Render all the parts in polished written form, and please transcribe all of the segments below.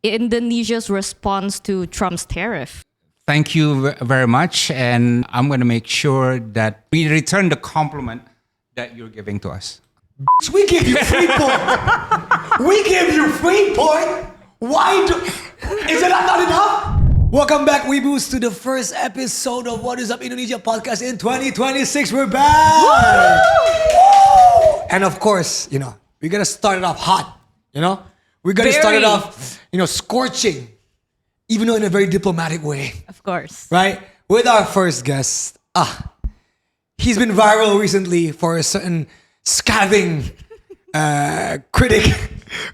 Indonesia's response to Trump's tariff? Thank you very much. And I'm going to make sure that we return the compliment that you're giving to us. We give you free point. We give you free point. Is it not enough? Welcome back, Weeboos, to the first episode of What Is Up Indonesia podcast in 2026. We're back. Woo! And of course, we're going to start it off hot. We're going to start it off, scorching, even though in a very diplomatic way. Of course. Right? With our first guest. He's been viral recently for a certain scathing critic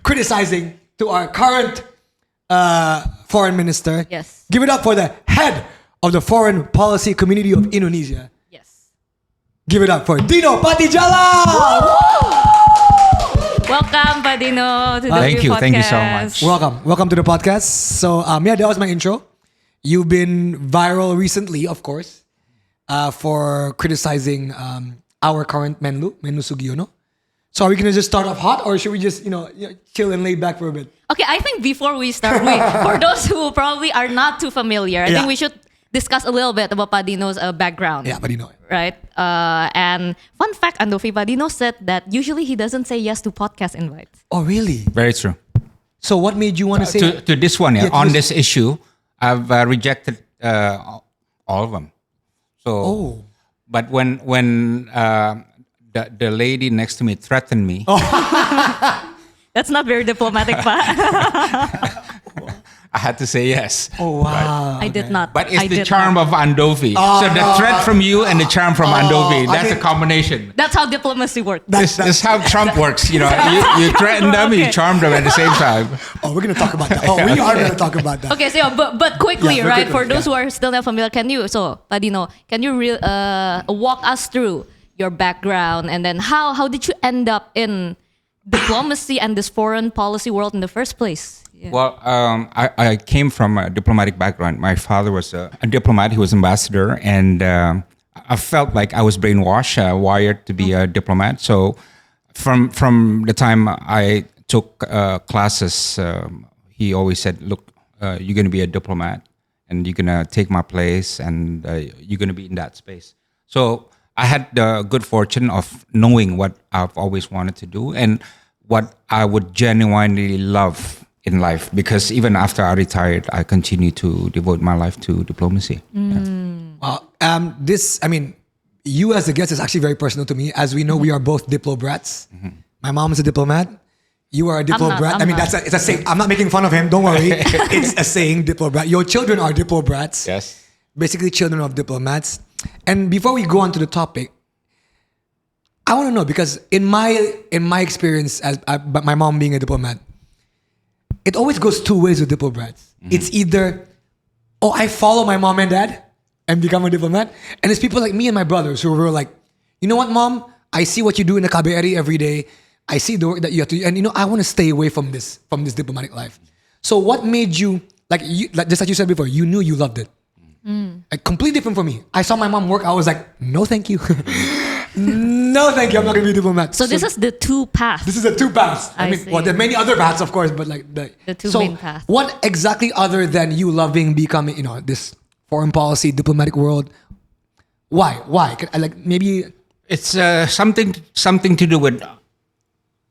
criticizing to our current foreign minister. Yes. Give it up for the head of the foreign policy community of Indonesia. Yes. Give it up for Dino Patti Djalal. Welcome, Pak Dino, to the Thank you. podcast. Thank you so much. Welcome to the podcast. So, that was my intro. You've been viral recently, of course, for criticizing our current Menlu Sugiono. So are we gonna just start off hot, or should we just chill and lay back for a bit? Okay, I think before we start, for those who probably are not too familiar, I think we should discuss a little bit about Pak Dino's background. Yeah, Pak Dino. Right? And fun fact, Andovi, Pak Dino said that usually he doesn't say yes to podcast invites. Oh, really? Very true. So what made you want to say To this one, Yeah, on this issue, I've rejected all of them. So, but when the lady next to me threatened me. That's not very diplomatic, Pa. I had to say yes. Oh, wow. I did not. But it's the charm of Andovi. So the threat from you and the charm from Andovi, that's a combination. That's how diplomacy works. That's how Trump works. You threaten them, you charm them at the same time. Oh, we're going to talk about that. Oh, we are going to talk about that. Okay, so but quickly, Yeah, right? quickly, For those who are still not familiar, Pak Dino, can you walk us through your background, and then how did you end up in diplomacy and this foreign policy world in the first place? Yeah. Well, I came from a diplomatic background. My father was a diplomat. He was ambassador, and I felt like I was brainwashed, wired to be a diplomat. So from the time I took classes, he always said, look, you're going to be a diplomat, and you're going to take my place, and you're going to be in that space. So I had the good fortune of knowing what I've always wanted to do and what I would genuinely love in life, because even after I retired, I continue to devote my life to diplomacy. Wow. You as a guest is actually very personal to me. As we know, we are both diplo-brats. My mom is a diplomat. You are a diplo-brat. It's a saying. I'm not making fun of him. Don't worry. It's a saying, diplo-brat. Your children are diplo-brats. Yes. Basically, children of diplomats. And before we go on to the topic, I want to know, because in my experience as my mom being a diplomat, it always goes two ways with diplo-brats. It's either, I follow my mom and dad and become a diplomat, and it's people like me and my brothers who were like, you know what, mom, I see what you do in the KBRI every day. I see the work that you have to do, and I want to stay away from this diplomatic life. So what made you, just like you said before, you knew you loved it. Like completely different from me. I saw my mom work. I was like, no, thank you. No, thank you. I'm not going to be a diplomat. So this is the two paths. This is the two paths. I see. Well, there are many other paths, of course, but the two main paths. What exactly, other than you loving becoming, this foreign policy, diplomatic world? Why? Maybe It's something to do with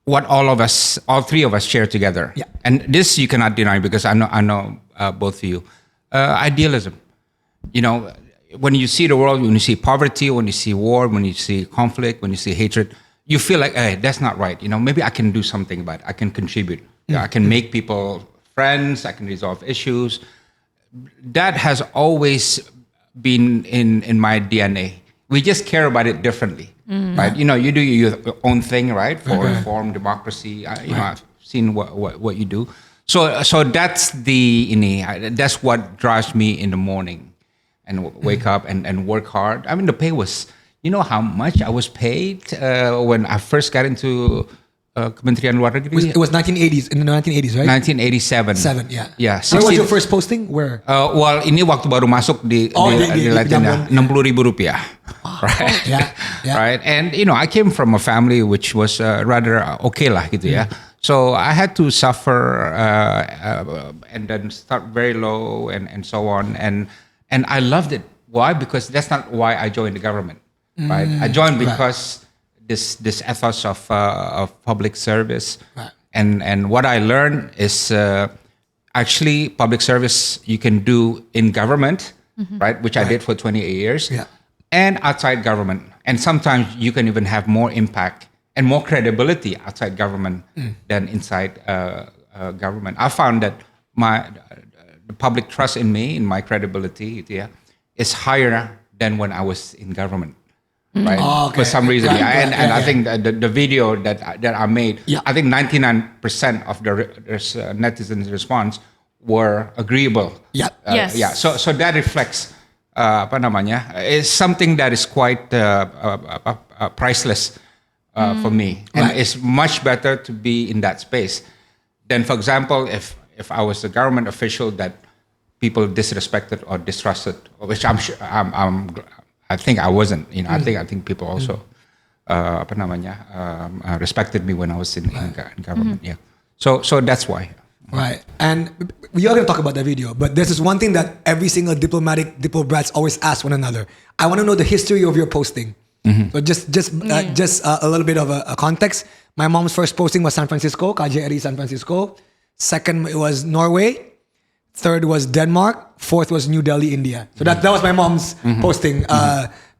what all three of us share together. Yeah. And this you cannot deny, because I know both of you. Idealism. When you see the world, when you see poverty, when you see war, when you see conflict, when you see hatred, you feel like, hey, that's not right. Maybe I can do something about it. I can contribute. I can make people friends. I can resolve issues. That has always been in my DNA. We just care about it differently, right? You do your own thing, right? For reform, democracy. I've seen what you do. So that's that's what drives me in the morning. And wake up and work hard. The pay was, how much I was paid when I first got into Kementerian Luar Negeri? It was 1980s, in the 1980s, right? 1987. Yeah. Yeah. Where was your first posting? Where? Well, ini waktu baru masuk di Latinnya, Rp60.000. Right? Yeah. Right. And, I came from a family which was rather okay lah gitu ya. So I had to suffer and then start very low and so on. And I loved it. Why? Because that's not why I joined the government, right? I joined because this ethos of public service. Right. And what I learned is actually public service you can do in government, right? Which I did for 28 years. Yeah. And outside government. And sometimes you can even have more impact and more credibility outside government than inside government. I found that the public trust in me, in my credibility, is higher than when I was in government. Right? Oh, okay. For some reason. Right, Yeah. right, And I yeah. think the video that I made, Yeah. I think 99% of the netizens' response were agreeable. Yeah. Yes. Yeah. So that reflects is something that is quite priceless for me, and Right. it's much better to be in that space than, for example, if I was a government official that people disrespected or distrusted, which I think I wasn't. I think people also respected me when I was in government. Yeah. So that's why. Right. And we are going to talk about that video, but there's this one thing that every single diplobrats always ask one another. I want to know the history of your posting. So just a little bit of a context. My mom's first posting was San Francisco, KJRI San Francisco. Second, it was Norway. Third was Denmark. Fourth was New Delhi, India. So that was my mom's posting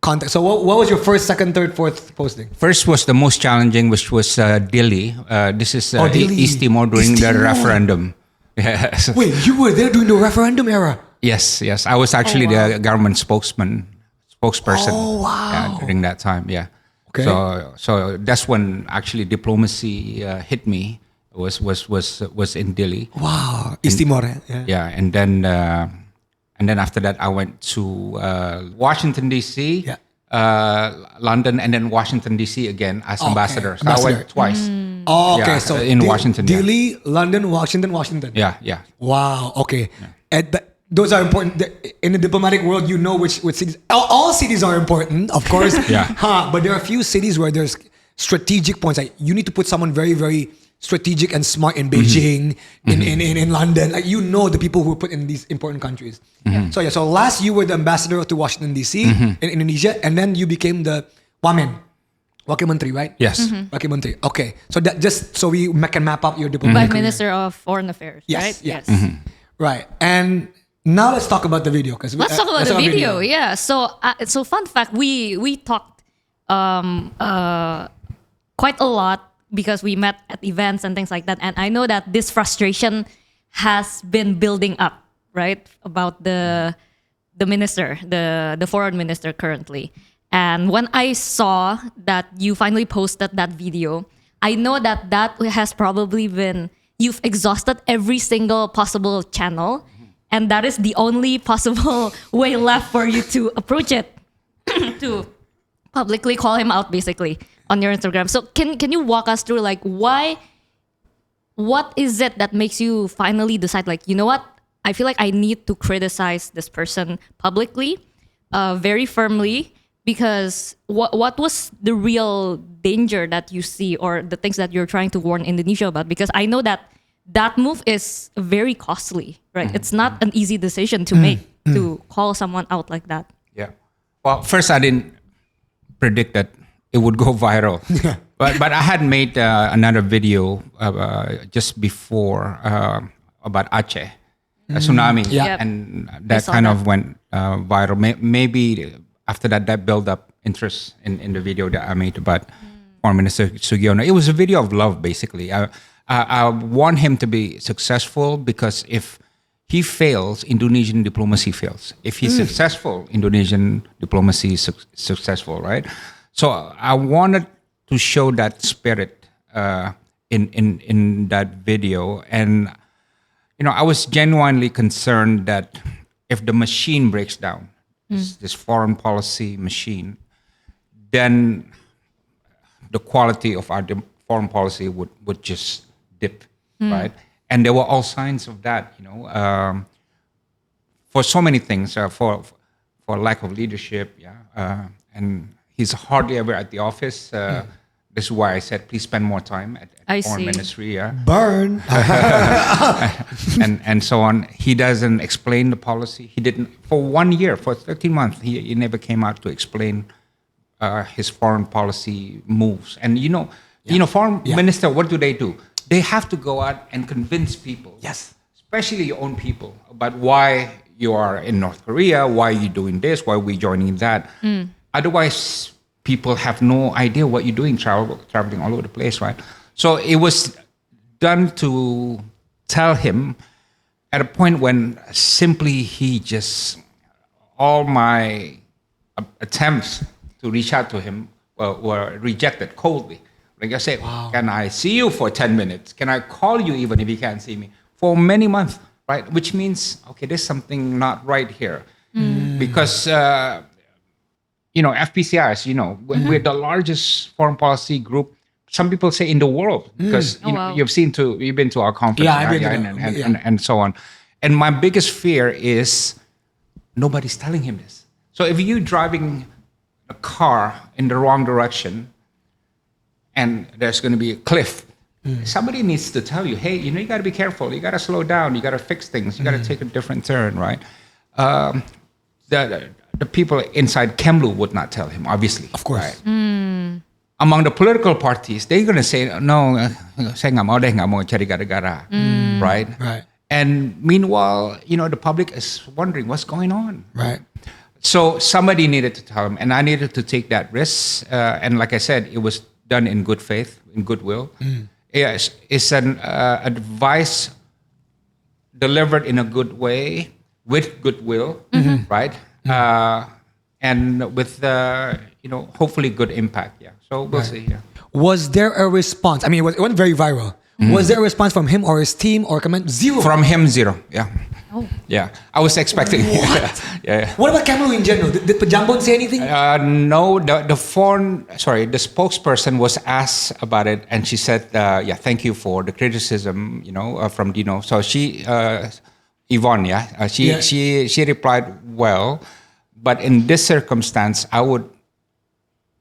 context. So what was your first, second, third, fourth posting? First was the most challenging, which was Dili. This is Dili. East Timor during East the Timor. referendum. Yes. Wait, you were there during the referendum era? Yes. I was actually the government spokesperson. Oh, wow. During that time, yeah. Okay. So that's when actually diplomacy hit me. Was in Dili. Wow. East Timor. Yeah. Yeah, and then after that I went to Washington D.C. Yeah. London, and then Washington D.C. again as Okay. ambassador. So Ambassador. I went twice. Oh, okay. Yeah, So in Washington, yeah. Delhi, London, Washington. Yeah. Wow. Okay. And those are important. In the diplomatic world, you know which cities. All cities are important, of course. Yeah. But there are a few cities where there's strategic points. Like you need to put someone very, very strategic and smart in Beijing, in London. Like the people who are put in these important countries. So last you were the ambassador to Washington D.C. in Indonesia, and then you became the Wakil Menteri, right? Yes. Wakil Menteri. Okay. So that just so we can map up your diplomatic career. Minister of Foreign Affairs, right? Yes. Right. And now let's talk about the video. Let's talk about the video. Yeah. So fun fact, we talked quite a lot because we met at events and things like that. And I know that this frustration has been building up, right? About the minister, the foreign minister currently. And when I saw that you finally posted that video, I know that has probably been, you've exhausted every single possible channel. And that is the only possible way left for you to approach it, to publicly call him out, basically, on your Instagram. So can you walk us through, like, what is it that makes you finally decide, like, you know what? I feel like I need to criticize this person publicly, very firmly, because what was the real danger that you see, or the things that you're trying to warn Indonesia about? Because I know that move is very costly, right? It's not an easy decision to make, to call someone out like that. Yeah. Well, first I didn't predict that it would go viral. but I had made another video just before about Aceh, a tsunami, Yeah. Yep. and I that saw kind that. of went viral. Maybe after that built up interest in the video that I made about Foreign Minister Sugiono. It was a video of love, basically. I want him to be successful, because if he fails, Indonesian diplomacy fails. If he's successful, Indonesian diplomacy is successful, right? So I wanted to show that spirit in that video, and I was genuinely concerned that if the machine breaks down, this foreign policy machine, then the quality of our foreign policy would just dip, right? And there were all signs of that, for so many things, for lack of leadership, and he's hardly ever at the office. This is why I said, please spend more time at I foreign see. ministry. Yeah. Burn. And so on. He doesn't explain the policy. He didn't for 1 year, for 13 months. He never came out to explain his foreign policy moves. And foreign minister, what do? They have to go out and convince people, Yes. especially your own people, about why you are in North Korea, why you doing this, why we joining that. Otherwise, people have no idea what you're doing, traveling all over the place, right? So it was done to tell him at a point when simply all my attempts to reach out to him were rejected coldly. Like I said, can I see you for 10 minutes? Can I call you even if you can't see me? For many months, right? Which means, okay, there's something not right here. Because, FPCI, as you know, we're the largest foreign policy group, some people say in the world, because wow. you've been to our conference, and so on. And my biggest fear is nobody's telling him this. So if you're driving a car in the wrong direction, and there's going to be a cliff, somebody needs to tell you, hey, you got to be careful. You got to slow down. You got to fix things. You got to take a different turn, right? The people inside Menlu would not tell him, obviously. Of course. Right? Among the political parties, they're going to say, no, saya nggak mau cari gara-gara, right? Right. And meanwhile, the public is wondering what's going on. Right. So somebody needed to tell him, and I needed to take that risk. And like I said, it was done in good faith, in goodwill. Yes, it's an advice delivered in a good way, with goodwill, right? And with hopefully good impact. Yeah. So we'll see. Yeah. Was there a response? I mean, it went very viral. Was there a response from him or his team or comment? Zero. From him, zero. Yeah. Oh. Yeah. I was expecting. What? Yeah. What about Menlu in general? Did Pajambon say anything? No, the spokesperson was asked about it, and she said, thank you for the criticism, from Dino. So she, Yvonne, she replied, well, but in this circumstance, I would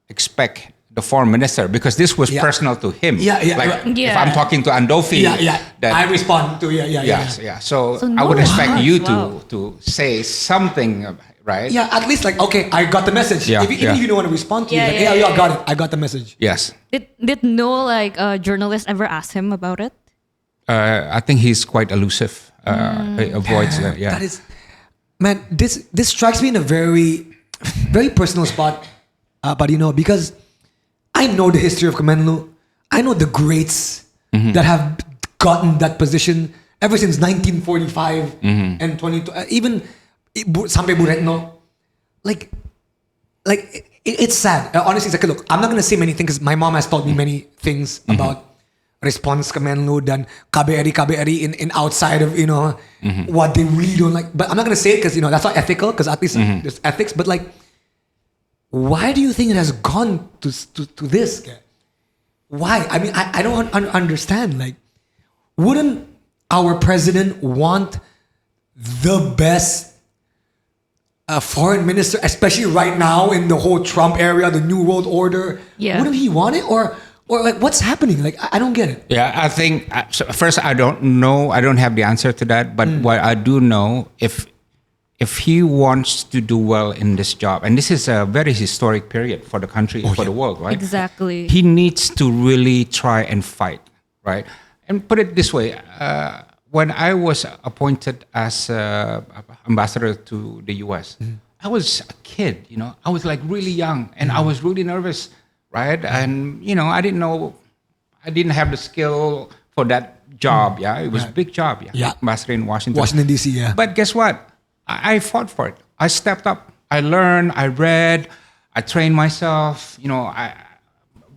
expect the foreign minister, because this was personal to him. If I'm talking to Andofi, I respond to So no I would expect words. you Wow. to say something, right? Yeah, at least okay, I got the message. Yeah, Even if you don't want to respond to it, I got it. I got the message. Yes. Did no journalist ever ask him about it? I think he's quite elusive. He avoids that. Yeah. That is, man. This strikes me in a very, very personal spot, but because I know the history of Menlu. I know the greats that have gotten that position ever since 1945 and 22. Even Sampai Buretno. It's sad. Honestly, it's look, I'm not gonna say many things because my mom has told me many things about response ke Menlu dan KBRI in outside of what they really don't like. But I'm not gonna say it because that's not ethical, because at least there's ethics. But why do you think it has gone to this? Why? I mean, I don't understand. Wouldn't our president want the best foreign minister, especially right now in the whole Trump era, the New World Order? Yeah. Wouldn't he want it? Or what's happening? I don't get it. Yeah, I think first I don't know. I don't have the answer to that. But what I do know, if he wants to do well in this job, and this is a very historic period for the country, for the world, right? Exactly. He needs to really try and fight, right? And put it this way, when I was appointed as ambassador to the US, I was a kid, I was really young, and I was really nervous, right? And, I didn't know, I didn't have the skill for that job, It was a big job, ambassador in Washington. Washington, D.C., But guess what? I fought for it. I stepped up. I learned. I read. I trained myself.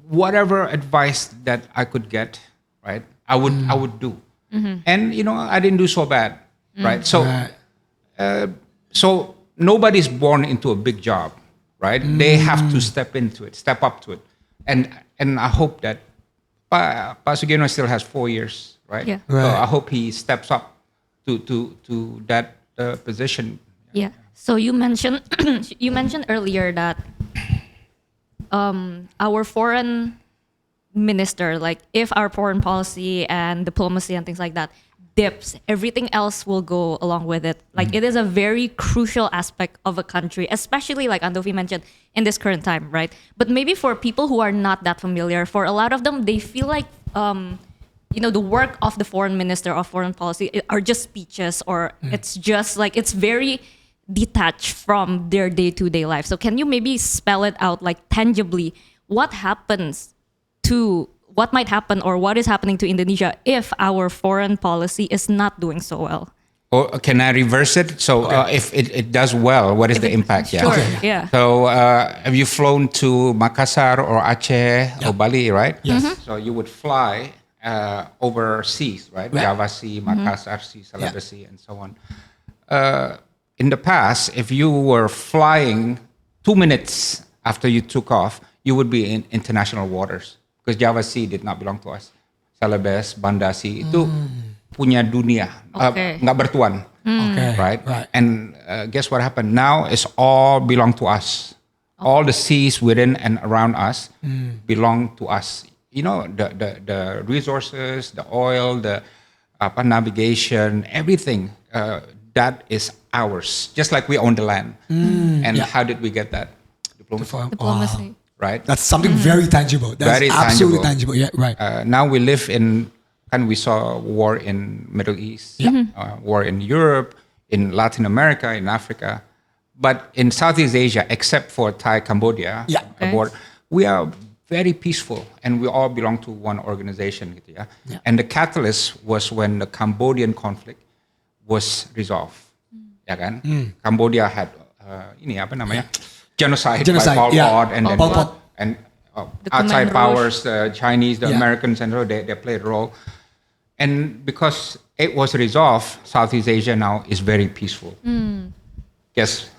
Whatever advice that I could get, right? I would do. And I didn't do so bad, right? So, so nobody's born into a big job, right? They have to step up to it, and I hope that Pak Sugiono still has 4 years, right? Yeah. So I hope he steps up to that position. Yeah. So you mentioned you mentioned earlier that our foreign minister, like if our foreign policy and diplomacy and things like that dips, everything else will go along with it. Like it is a very crucial aspect of a country, especially like Andovi mentioned in this current time, right? But maybe for people who are not that familiar, for a lot of them, they feel like the work of the foreign minister of foreign policy are just speeches, or it's just like it's very detached from their day-to-day life. So can you maybe spell it out like tangibly what might happen or what is happening to Indonesia if our foreign policy is not doing so well? Or can I reverse it? So if it does well, what is the impact? Sure, yeah. So have you flown to Makassar or Aceh or Bali, right? Yes. So you would fly overseas, right? Yeah. Java Sea, Makassar Sea, Sulawesi, and so on. In the past, if you were flying 2 minutes after you took off, you would be in international waters. Because Java Sea did not belong to us. Celebes, Banda Sea, itu punya dunia. Nggak bertuan. Okay. Right? And guess what happened? Now it's all belong to us. All the seas within and around us belong to us. You know, the resources, the oil, the navigation, everything, that is ours. Just like we own the land. And how did we get that? Diplomacy. Wow. Right? That's something very tangible. That's Very absolutely tangible. tangible. Yeah, right. Now we live in, and we saw war in Middle East, war in Europe, in Latin America, in Africa. But in Southeast Asia, except for Thai, Cambodia, we are very peaceful, and we all belong to one organization. And the catalyst was when the Cambodian conflict was resolved. Ya kan? Cambodia had genocide by Pol Pot, and then Pol Pot. And The outside Khmer powers, the Chinese, the Americans, and so they played a role. And because it was resolved, Southeast Asia now is very peaceful. Guess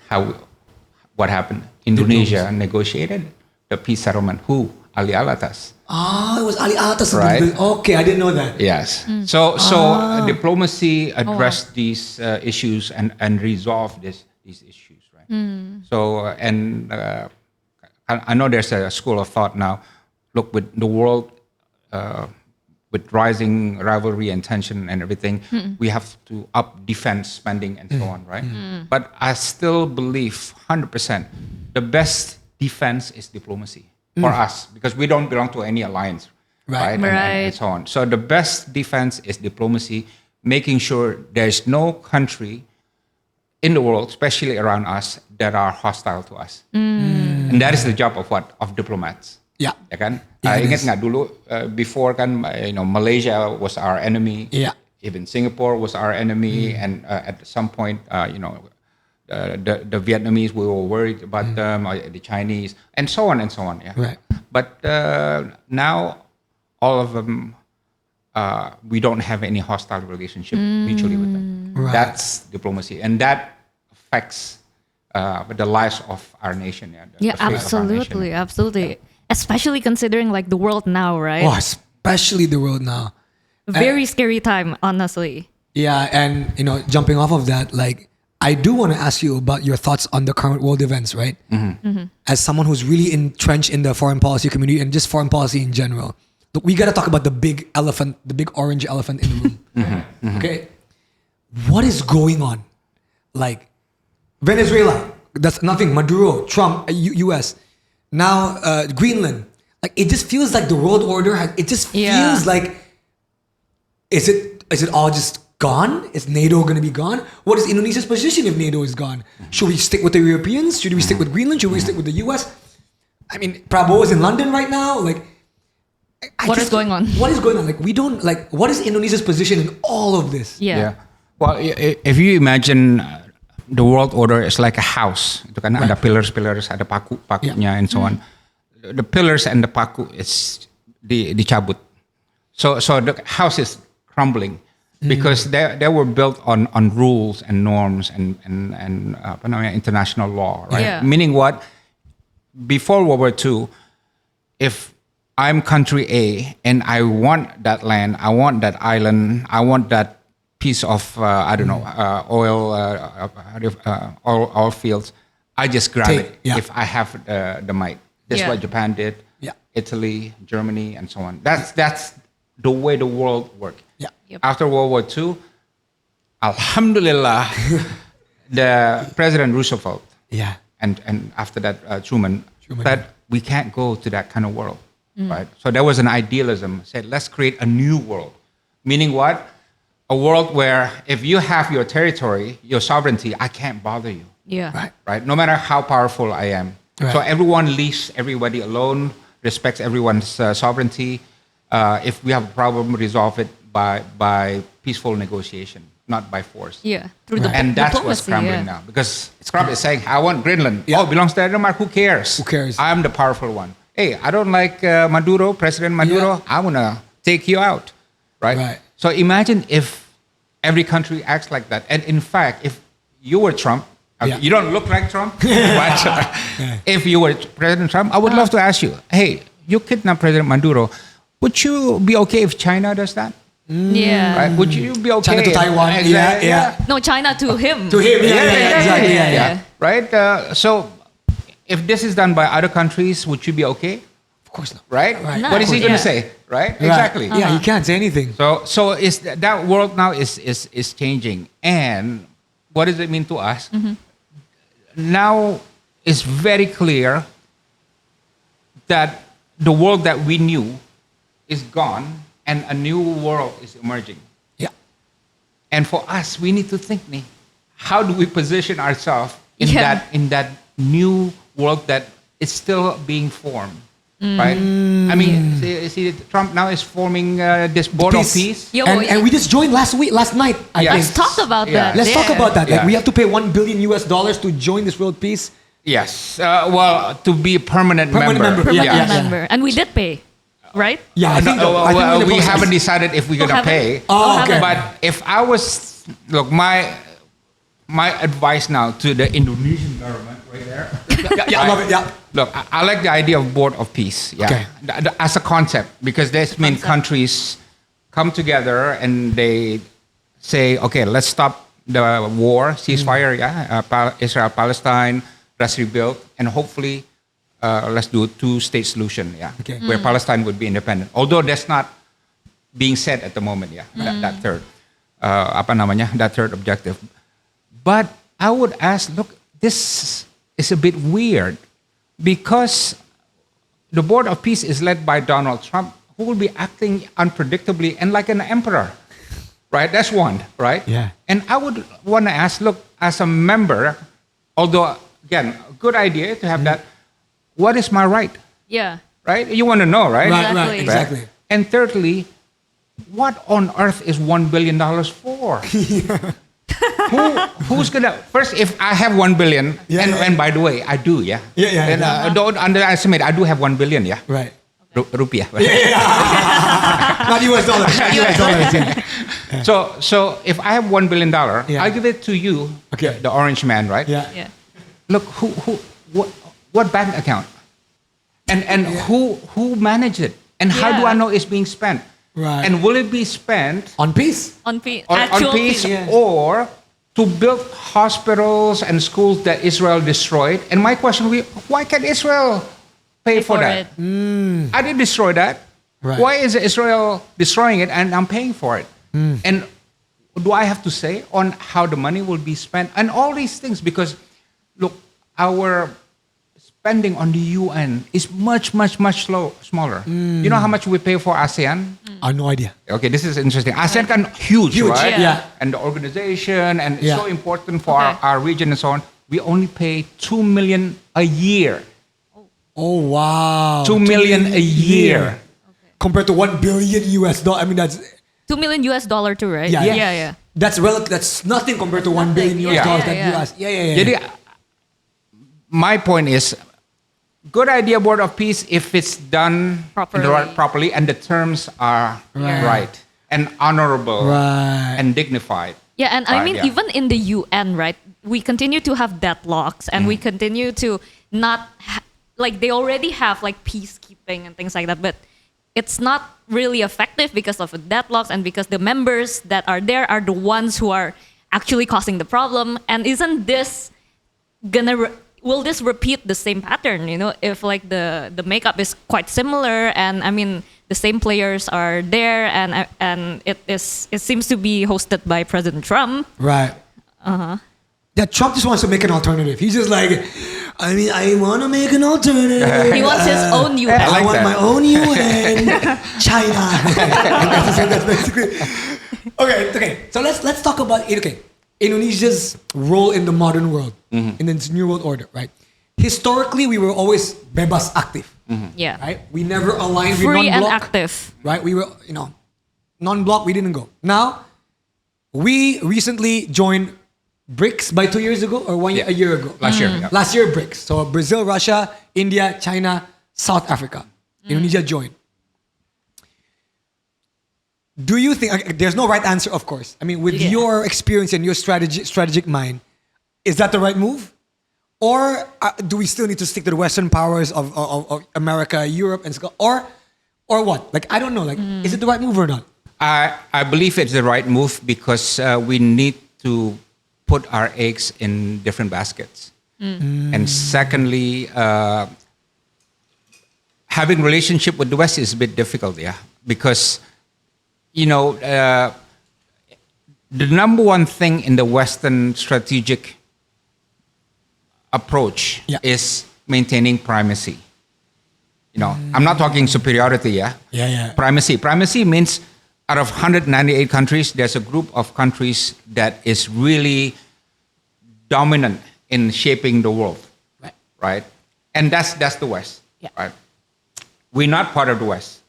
what happened? Indonesia negotiated the peace settlement. Who? Ali Alatas. It was Ali Alatas. Right. Okay, I didn't know that. Yes. So diplomacy addressed these issues and resolved these issues, right? So I know there's a school of thought now. Look, with the world, with rising rivalry and tension and everything, we have to up defense spending and so on, right? But I still believe 100% the best defense is diplomacy for us, because we don't belong to any alliance, right? And so on. So the best defense is diplomacy, making sure there's no country in the world, especially around us, that are hostile to us. And that is the job of what? Of diplomats. Yeah. Ya kan? Yeah, Ingat nggak dulu before kan, Malaysia was our enemy. Yeah. Even Singapore was our enemy, and at some point, the Vietnamese, we were worried about them, or the Chinese, and so on and so on. Yeah. Right. But now, all of them, we don't have any hostile relationship mutually with them. Right. That's diplomacy, and that affects the lives of our nation. Yeah, the fate of our absolutely, nation. absolutely. Especially considering like the world now, right? Oh, especially the world now. Very scary time, honestly. Yeah, and jumping off of that, like I do want to ask you about your thoughts on the current world events, right? As someone who's really entrenched in the foreign policy community and just foreign policy in general, look, we got to talk about the big elephant, the big orange elephant in the room. Okay, what is going on? Like Venezuela, that's nothing. Maduro, Trump, U.S. Now Greenland. Like it just feels like the world order has. It just feels like. Is it all just gone? Is NATO going to be gone? What is Indonesia's position if NATO is gone? Should we stick with the Europeans? Should we stick with Greenland? Should we stick with the US? I mean, Prabowo is in London right now. Like, What is going on? What is going on? Like, we don't like. What is Indonesia's position in all of this? Yeah. Well, if you imagine the world order is like a house, itu kan ada pillars, ada pakunya, and so on. The pillars and the paku is dicabut. So the house is crumbling because they were built on rules and norms and international law, right? Yeah. Meaning what? Before World War II, if I'm country A and I want that land, I want that island, I want that piece of oil fields, I just grab it if I have the might. That's what Japan did. Yeah. Italy, Germany, and so on. That's the way the world worked. Yeah. Yep. After World War II, Alhamdulillah, the President Roosevelt Yeah. and after that Truman Truman, said we can't go to that kind of world, right? So there was an idealism. Said let's create a new world, meaning what? A world where if you have your territory, your sovereignty, I can't bother you, Yeah. Right. right? No matter how powerful I am. Right. So everyone leaves everybody alone, respects everyone's sovereignty. If we have a problem, resolve it by peaceful negotiation, not by force. Yeah. Through the And that's what's diplomacy, crumbling yeah. now because Trump is saying, I want Greenland. Yeah. Oh, it belongs to Denmark. Who cares? Who cares? I'm the powerful one. Hey, I don't like Maduro, President Maduro. Yeah. I want to take you out. Right? Right. So imagine if every country acts like that. And in fact, if you were Trump, Yeah. you don't look like Trump, but if you were President Trump, I would love to ask you, hey, you kidnapped President Maduro. Would you be okay if China does that? Yeah. Right? Would you be okay? China to Taiwan. Exactly. Yeah. No, China to him. To him. Yeah. Exactly. Yeah. Right? So if this is done by other countries, would you be okay? Of course not. Right? Right. No. What is he going to Yeah. say? Right? Right. Exactly. Yeah. He can't say anything. So is that world now is changing. And what does it mean to us? Now it's very clear that the world that we knew is gone and a new world is emerging. Yeah. And for us, we need to think, how do we position ourselves in Yeah. that new world that is still being formed, right? I mean, see, Trump now is forming this board of peace. Yo, And we just joined last night. I Yeah. think. Let's talk about Yeah. that. Let's talk Yeah. about that. Like Yeah. we have to pay $1 billion to join this world peace. Yes, well, to be a permanent Permanent member. Permanent Yeah. member. And we did pay, right? Yeah, I think, No, I think we're in the we process. haven't decided if we're gonna haven't? pay. Oh, okay. But if I was look, my advice now to the Indonesian government right there. Yeah, I love it. Yeah. Look, I like the idea of board of peace. Yeah, Okay. As a concept, because this means countries come together and they say, okay, let's stop the war, ceasefire. Israel, Palestine, let's rebuild, and hopefully, let's do a two-state solution. Yeah, Okay. where Palestine would be independent. Although that's not being said at the moment. Yeah, that third, that third objective. But I would ask, look, this is a bit weird because the Board of Peace is led by Donald Trump, who will be acting unpredictably and like an emperor, right? That's one, right? Yeah. And I would want to ask, look, as a member, although, again, a good idea to have that, what is my right, Yeah. right? You want to know, right? Right. Exactly. Exactly. And thirdly, what on earth is $1 billion for? Who's gonna first? If I have 1 billion, and by the way, I do, yeah. Yeah. And don't underestimate. I do have 1 billion, yeah. Right. Rupiah. Not US dollars. Not US dollars. Yeah. So if I have $1 billion, Yeah. I'll give it to you, Okay. the orange man, right? Yeah. Yeah. Look, what bank account, and who managed it, and how do Yeah. I know it's being spent? Right. And will it be spent On peace. On peace. on Actual peace peace. Yeah. or to build hospitals and schools that Israel destroyed? And my question will be, why can't Israel pay for that? it. I didn't destroy that. Right. Why is Israel destroying it and I'm paying for it? And do I have to say on how the money will be spent? And all these things, because look, our spending on the UN is much smaller. You know how much we pay for ASEAN? I have no idea. Okay, this is interesting. ASEAN can huge, Huge, right? yeah. And the organization, and it's Yeah. so important for Okay. our region and so on. We only pay 2 million a year. Oh wow. 2 million a year. Compared to $1 billion US dollar. I mean that's $2 million too, right? Yeah. Yeah. Yes. Yeah. that's nothing compared to $1 billion US Yeah. dollars Yeah, that yeah. US. Yeah. Jadi, my point is, good idea, Board of Peace, if it's done properly and the terms are right and honorable Right. and dignified. Yeah, and I Right, mean, yeah. even in the UN, right, we continue to have deadlocks and we continue to not, like, they already have, like, peacekeeping and things like that, but it's not really effective because of the deadlocks and because the members that are there are the ones who are actually causing the problem. And isn't this gonna will this repeat the same pattern? You know, if like the makeup is quite similar, and I mean the same players are there, and it seems to be hosted by President Trump. Right. Yeah, Trump just wants to make an alternative. He's just like, I mean, I want to make an alternative. He wants his own UN. I want that. my own UN. China. That's basically. Okay. So let's talk about it. Okay, Indonesia's role in the modern world, in this new world order, right? Historically, we were always bebas aktif, Yeah. right? We never aligned with Free and non-bloc, active. right? We were, non-bloc. We didn't go. Now, we recently joined BRICS by 2 years ago or a year ago. Last year. Yeah. Last year, BRICS. So Brazil, Russia, India, China, South Africa. Indonesia joined. Do you think, there's no right answer, of course. I mean, with your experience and your strategic mind, is that the right move? Or do we still need to stick to the Western powers of America, Europe, and or what? Like, I don't know. Like, is it the right move or not? I believe it's the right move because we need to put our eggs in different baskets. And secondly, having relationship with the West is a bit difficult, because the number one thing in the Western strategic approach is maintaining primacy. I'm not talking superiority, Yeah. Primacy. Primacy means out of 198 countries, there's a group of countries that is really dominant in shaping the world, right? And that's the West, right? We're not part of the West,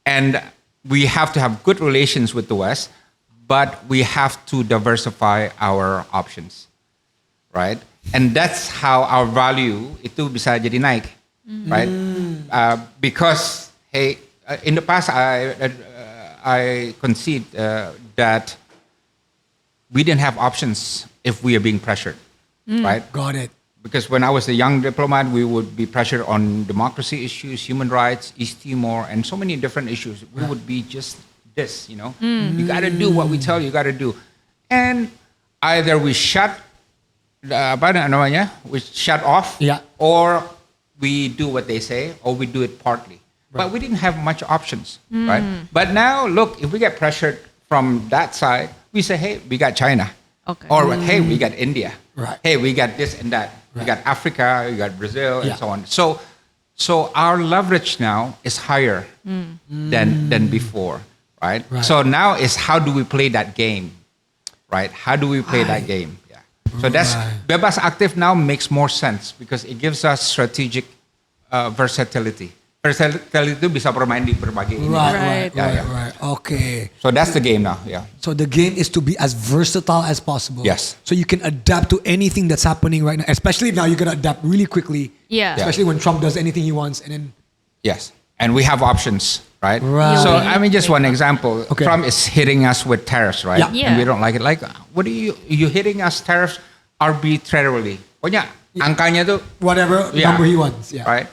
and we have to have good relations with the West, but we have to diversify our options, right? And that's how our value itu bisa jadi naik, right? Because in the past I concede that we didn't have options if we are being pressured, right? Got it. Because when I was a young diplomat, we would be pressured on democracy issues, human rights, East Timor, and so many different issues. We would be just this, you got to do what we tell you got to do. And either we shut off, or we do what they say, or we do it partly. But we didn't have much options, right? But now, look, if we get pressured from that side, we say, hey, we got China. Okay. Or, hey, we got India. Right. Hey, we got this and that. We got Africa, we got Brazil, and so on. So our leverage now is higher than before, right? So now is how do we play that game, right? How do we play that game? Yeah. So that's bebas aktif now makes more sense because it gives us strategic versatility. Versatility itu bisa bermain di berbagai ini. Right. Yeah. Okay. So that's the game now. Yeah. So the game is to be as versatile as possible. Yes. So you can adapt to anything that's happening right now. Especially now, you can adapt really quickly. Yeah. Especially when Trump does anything he wants, and then. Yes. And we have options, right? Right. So I mean, just one example. Okay. Trump is hitting us with tariffs, right? Yeah. And we don't like it. Like, what are you hitting us tariffs arbitrarily? Pokoknya angkanya tuh Whatever number he wants. Yeah. right.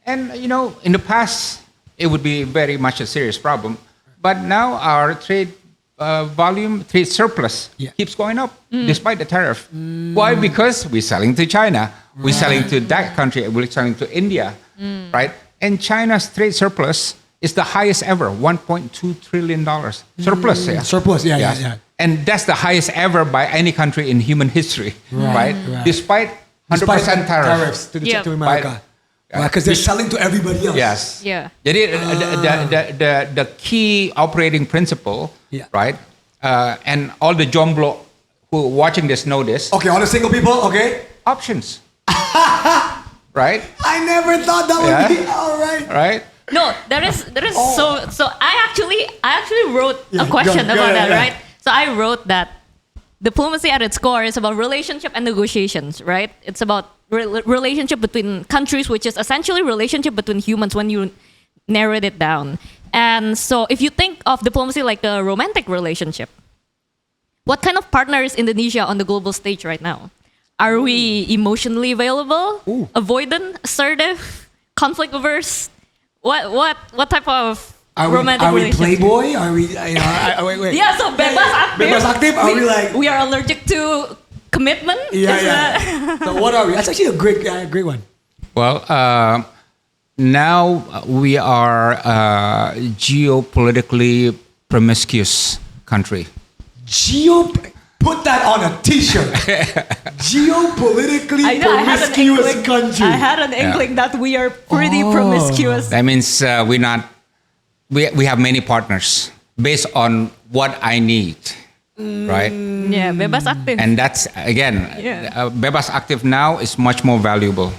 And in the past, it would be very much a serious problem. But now our trade surplus keeps going up despite the tariff. Why? Because we're selling to China, we're selling to that country, we're selling to India, right? And China's trade surplus is the highest ever, $1.2 trillion surplus. Surplus, yeah. And that's the highest ever by any country in human history, right? Despite 100% tariffs to America. Because they're selling to everybody else. Yes. Yeah. Jadi the key operating principle, right? And all the jomblo who are watching this know this. Okay, all the single people, okay. Options. Right? I never thought that would be all right. Right? No, there is so I actually wrote a question about that, right? So I wrote that diplomacy at its core is about relationship and negotiations, right? It's about relationship between countries, which is essentially relationship between humans when you narrowed it down. And so if you think of diplomacy like a romantic relationship, what kind of partner is Indonesia on the global stage right now? Are we emotionally available, avoidant, assertive, conflict averse? What type of romantic relationship? Are we playboy? Are we? Wait. Yeah, so bebas aktif. Bebas aktif. Are we like? We are allergic to commitment. So what are we? That's actually a great one. Well, now we are a geopolitically promiscuous country. Put that on a T-shirt. Geopolitically promiscuous country. I had an inkling that we are pretty promiscuous. That means we have many partners based on what I need, right? Yeah, bebas aktif. And that's again, bebas aktif now is much more valuable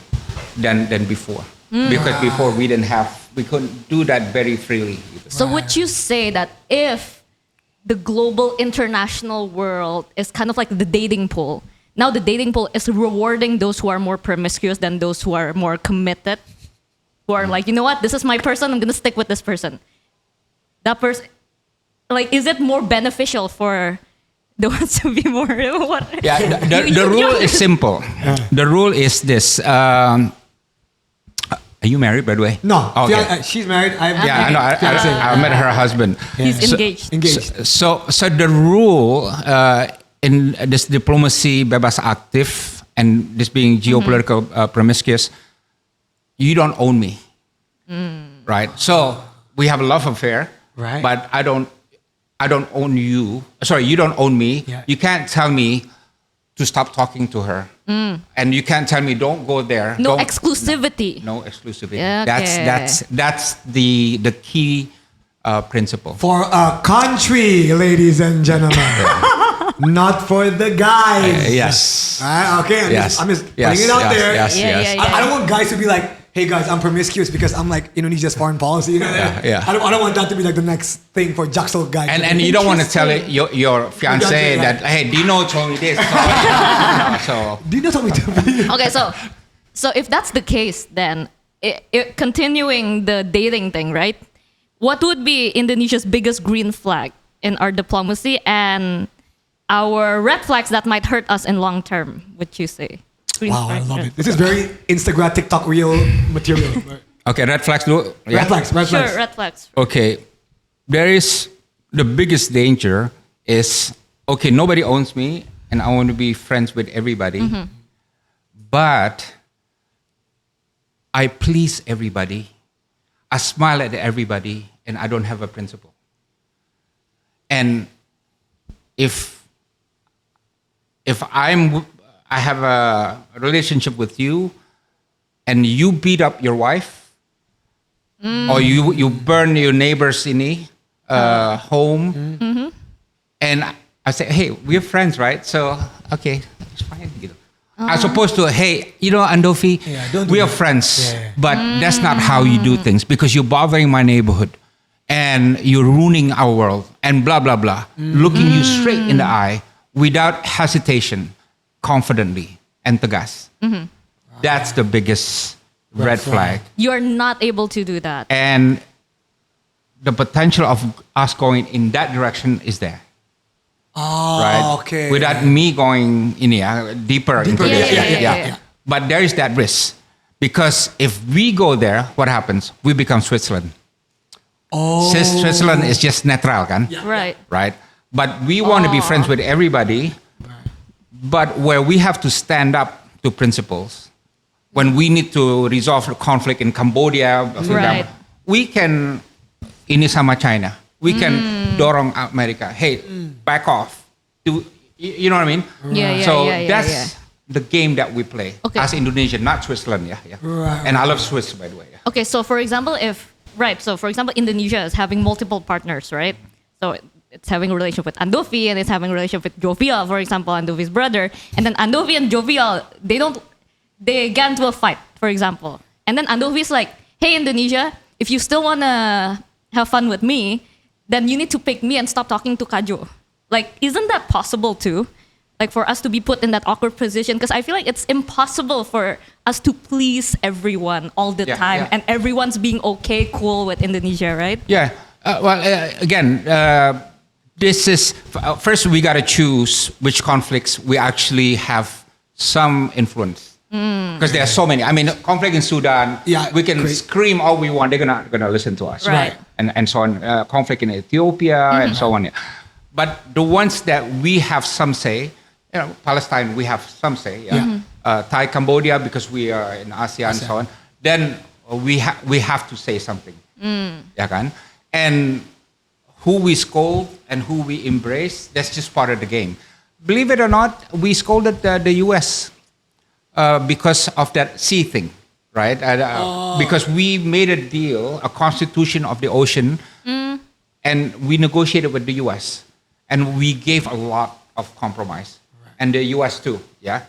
than before, because before we couldn't do that very freely. So would you say that if the global international world is kind of like the dating pool, now the dating pool is rewarding those who are more promiscuous than those who are more committed, who are like, you know what, this is my person, I'm gonna stick with this person. That person, like, is it more beneficial for the ones to be more? What? Yeah, the rule is simple. The rule is this. Are you married, by the way? No. Okay. She's married. I know. I met her husband. He's engaged. So the rule in this diplomacy bebas aktif and this being geopolitical promiscuous, you don't own me, right? So we have a love affair, right? But I don't own you. Sorry, you don't own me. Yeah. You can't tell me to stop talking to her, and you can't tell me don't go there. No exclusivity. No exclusivity. Yeah, okay. That's the key principle For a country, ladies and gentlemen, not for the guys. Yes. Okay. I'm just putting it out there. Yes. I don't want guys to be like, hey guys, I'm promiscuous because I'm like Indonesia's foreign policy. You know? Yeah. I don't want that to be like the next thing for Jaksel guys. And you don't want to tell your fiance that, hey, Dino told me this. So Dino told me to. Okay, so if that's the case, then continuing the dating thing, right? What would be Indonesia's biggest green flag in our diplomacy and our red flags that might hurt us in long term? Would you say? Wow, I love it. This is very Instagram, TikTok reel material. okay, red flags. Red flags. Sure, red flags. Okay, there is the biggest danger is, okay, nobody owns me and I want to be friends with everybody, but I please everybody, I smile at everybody, and I don't have a principle. And if I have a relationship with you and you beat up your wife, or you burn your neighbor's home, and I say, hey, we're friends, right? So, okay, it's fine. As opposed to, hey, Andofi, we are friends, but that's not how you do things because you're bothering my neighborhood and you're ruining our world and blah, blah, blah. Looking you straight in the eye without hesitation, confidently, and tegas. That's the biggest red flag. You're not able to do that. And the potential of us going in that direction is there. Oh, right? okay. Without me going deeper into this. Yeah. But there is that risk. Because if we go there, what happens? We become Switzerland. Oh. Switzerland is just neutral, kan? Right. Right? But we want to be friends with everybody. But where we have to stand up to principles, when we need to resolve the conflict in Cambodia, for example, we can, ini sama China, we can dorong America, hey, back off. You know what I mean? So that's the game that we play as Indonesia, not Switzerland. Right. And I love Swiss, by the way. Okay, so for example, Indonesia is having multiple partners, right? So it's having a relationship with Andovi and it's having a relationship with Jovial, for example, Andovi's brother. And then Andovi and Jovial, they get into a fight, for example. And then Andovi's like, hey, Indonesia, if you still want to have fun with me, then you need to pick me and stop talking to Kajo. Like, isn't that possible too? Like for us to be put in that awkward position? Because I feel like it's impossible for us to please everyone all the time. And everyone's being okay, cool with Indonesia, right? Yeah. Again, this is, first we got to choose which conflicts we actually have some influence. Because there are so many. I mean, conflict in Sudan, we can scream all we want. They're gonna listen to us. Right. And so on. Conflict in Ethiopia and so on. But the ones that we have some say, Palestine, we have some say. Yeah. Thai, Cambodia, because we are in ASEAN and so on. Then we have to say something. Ya kan? And who we scold and who we embrace, that's just part of the game. Believe it or not, we scolded the US because of that sea thing, right? Because we made a deal, a constitution of the ocean, and we negotiated with the US. And we gave a lot of compromise. Right. And the US too, yeah?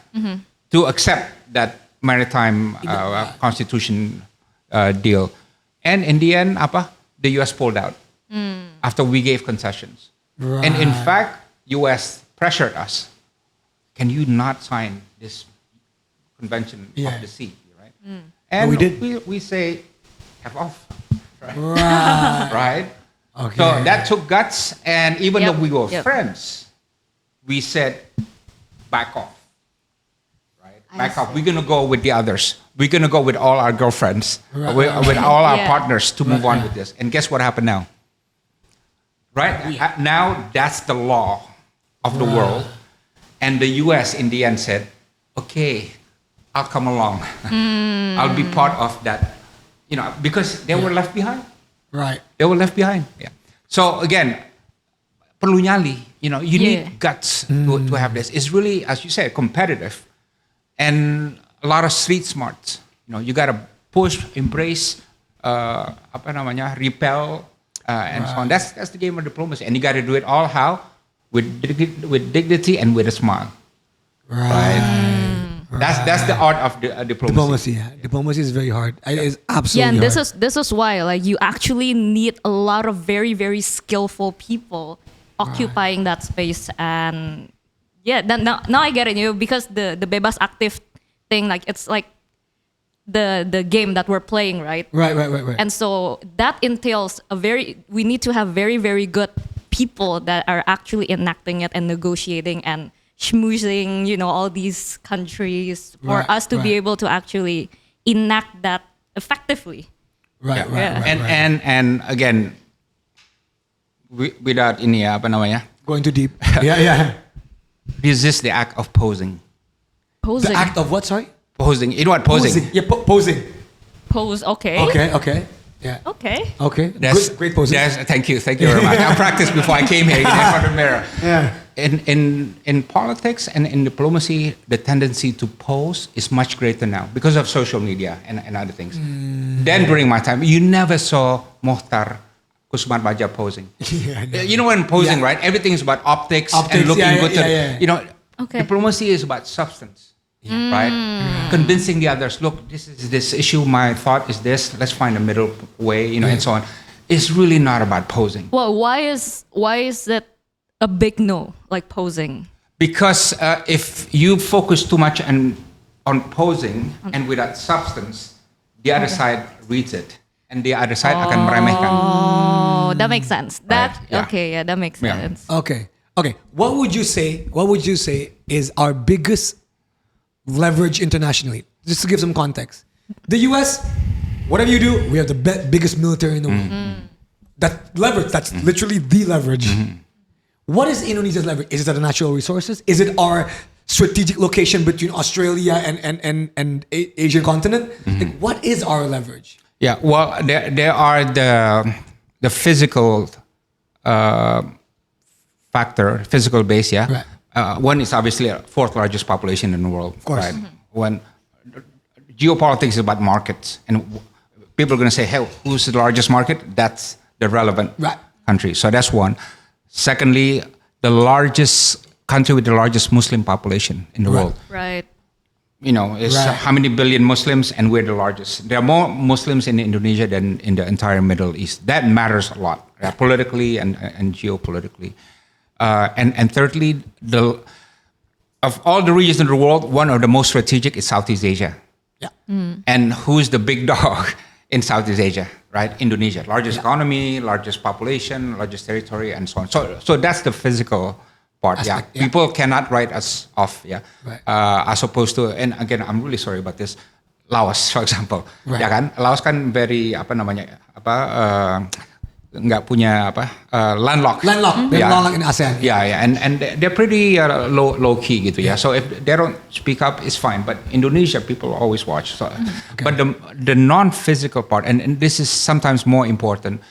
To accept that maritime constitution deal. And in the end, the US pulled out after we gave concessions. Right. And in fact, US pressured us. Can you not sign this convention of the sea, right? And we did. We say, F off, right? Right. Right? Okay. So that took guts, and even though we were friends, we said, back off, right? Back off. We're gonna go with the others. We're gonna go with all our girlfriends, with all our partners to move on with this. And guess what happened now? Right? Now that's the law of the world. And the US in the end said, okay, I'll come along. I'll be part of that, because they were left behind. Right. They were left behind. Yeah. So again, perlu nyali. You need guts to have this. It's really, as you said, competitive, and a lot of street smarts. You gotta push, embrace, repel, and so on. That's the game of diplomacy, and you gotta do it all how with dignity and with a smile. Right. That's the art of diplomacy. Diplomacy is very hard. It is absolutely and hard. this is why you actually need a lot of very, very skillful people occupying that space. And now I get it, because the bebas aktif thing, it's like the game that we're playing, right? Right. And so that entails we need to have very, very good people that are actually enacting it and negotiating and schmoozing, all these countries for us to be able to actually enact that effectively. Right. And again, without going too deep. Yeah. Resist the act of posing. Posing. The act of what? Sorry. Posing. You know what posing? Yeah, posing. Pose. Okay. Okay. Yeah. Okay. Great posing. Thank you very much. I practiced before I came here in front of the mirror. Yeah. In politics and in diplomacy, the tendency to pose is much greater now because of social media and other things. Then during my time, you never saw Mohtar Kusman Baja posing. When posing, right? Everything is about optics and looking good. Diplomacy is about substance, right? Convincing the others, look, this is this issue. My thought is this. Let's find a middle way, and so on. It's really not about posing. Well, why is that a big no, like posing? Because if you focus too much on posing and without substance, the other side reads it, and the other side akan meremehkan. Oh, that makes sense. That makes Yeah. sense. Okay. What would you say is our biggest leverage internationally? Just to give some context, the US, whatever you do, we have the biggest military in the world. That leverage, that's literally the leverage. What is Indonesia's leverage? Is it the natural resources? Is it our strategic location between Australia and Asian continent? Like, what is our leverage? Yeah, well, there are the physical factor, physical base. Yeah, Right. One is obviously the fourth largest population in the world. Of course. Right? When geopolitics is about markets, and people are going to say, "Hey, who's the largest market?" That's the relevant country. So that's one. Secondly, the largest country with the largest Muslim population in the world. Right. Is how many billion Muslims, and we're the largest. There are more Muslims in Indonesia than in the entire Middle East. That matters a lot, politically and geopolitically. And thirdly, of all the regions in the world, one of the most strategic is Southeast Asia. Yeah. And who's the big dog in Southeast Asia? Right, Indonesia, largest economy, largest population, largest territory, and so on. So that's the physical part. Aspect, People cannot write us off. Right. As opposed to, and again, I'm really sorry about this. Laos, for example, Right. Laos kan very nggak punya landlocked. Landlocked. They're Yeah. landlocked in ASEAN. Yeah. And they're pretty low key gitu ya. So if they don't speak up, it's fine. But Indonesia, people always watch. So, but the non-physical part, and this is sometimes more important,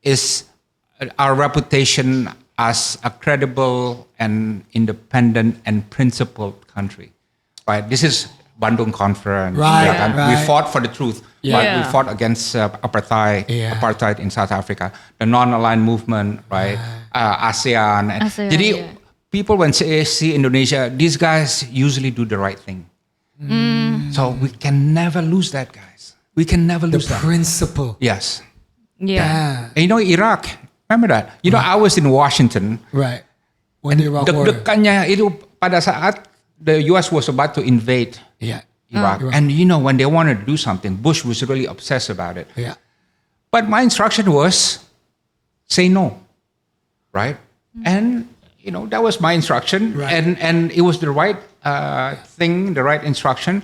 is our reputation as a credible and independent and principled country. Right. This is Bandung Conference. Right, kan? right. We fought for the truth. Yeah. But we fought against apartheid in South Africa, the non-aligned movement, right? ASEAN. ASEAN, Jadi yeah. people when see Indonesia, these guys usually do the right thing. So we can never lose that, guys. We can never The lose that. principle. Yes. Yeah. And Iraq. Remember that? I was in Washington. Right. When the Iraq War. Deg-degannya itu pada saat the US was about to invade Yeah. Iraq. Iraq. And when they wanted to do something, Bush was really obsessed about it. Yeah. But my instruction was say no, right? And that was my instruction, Right. and it was the right thing, the right instruction.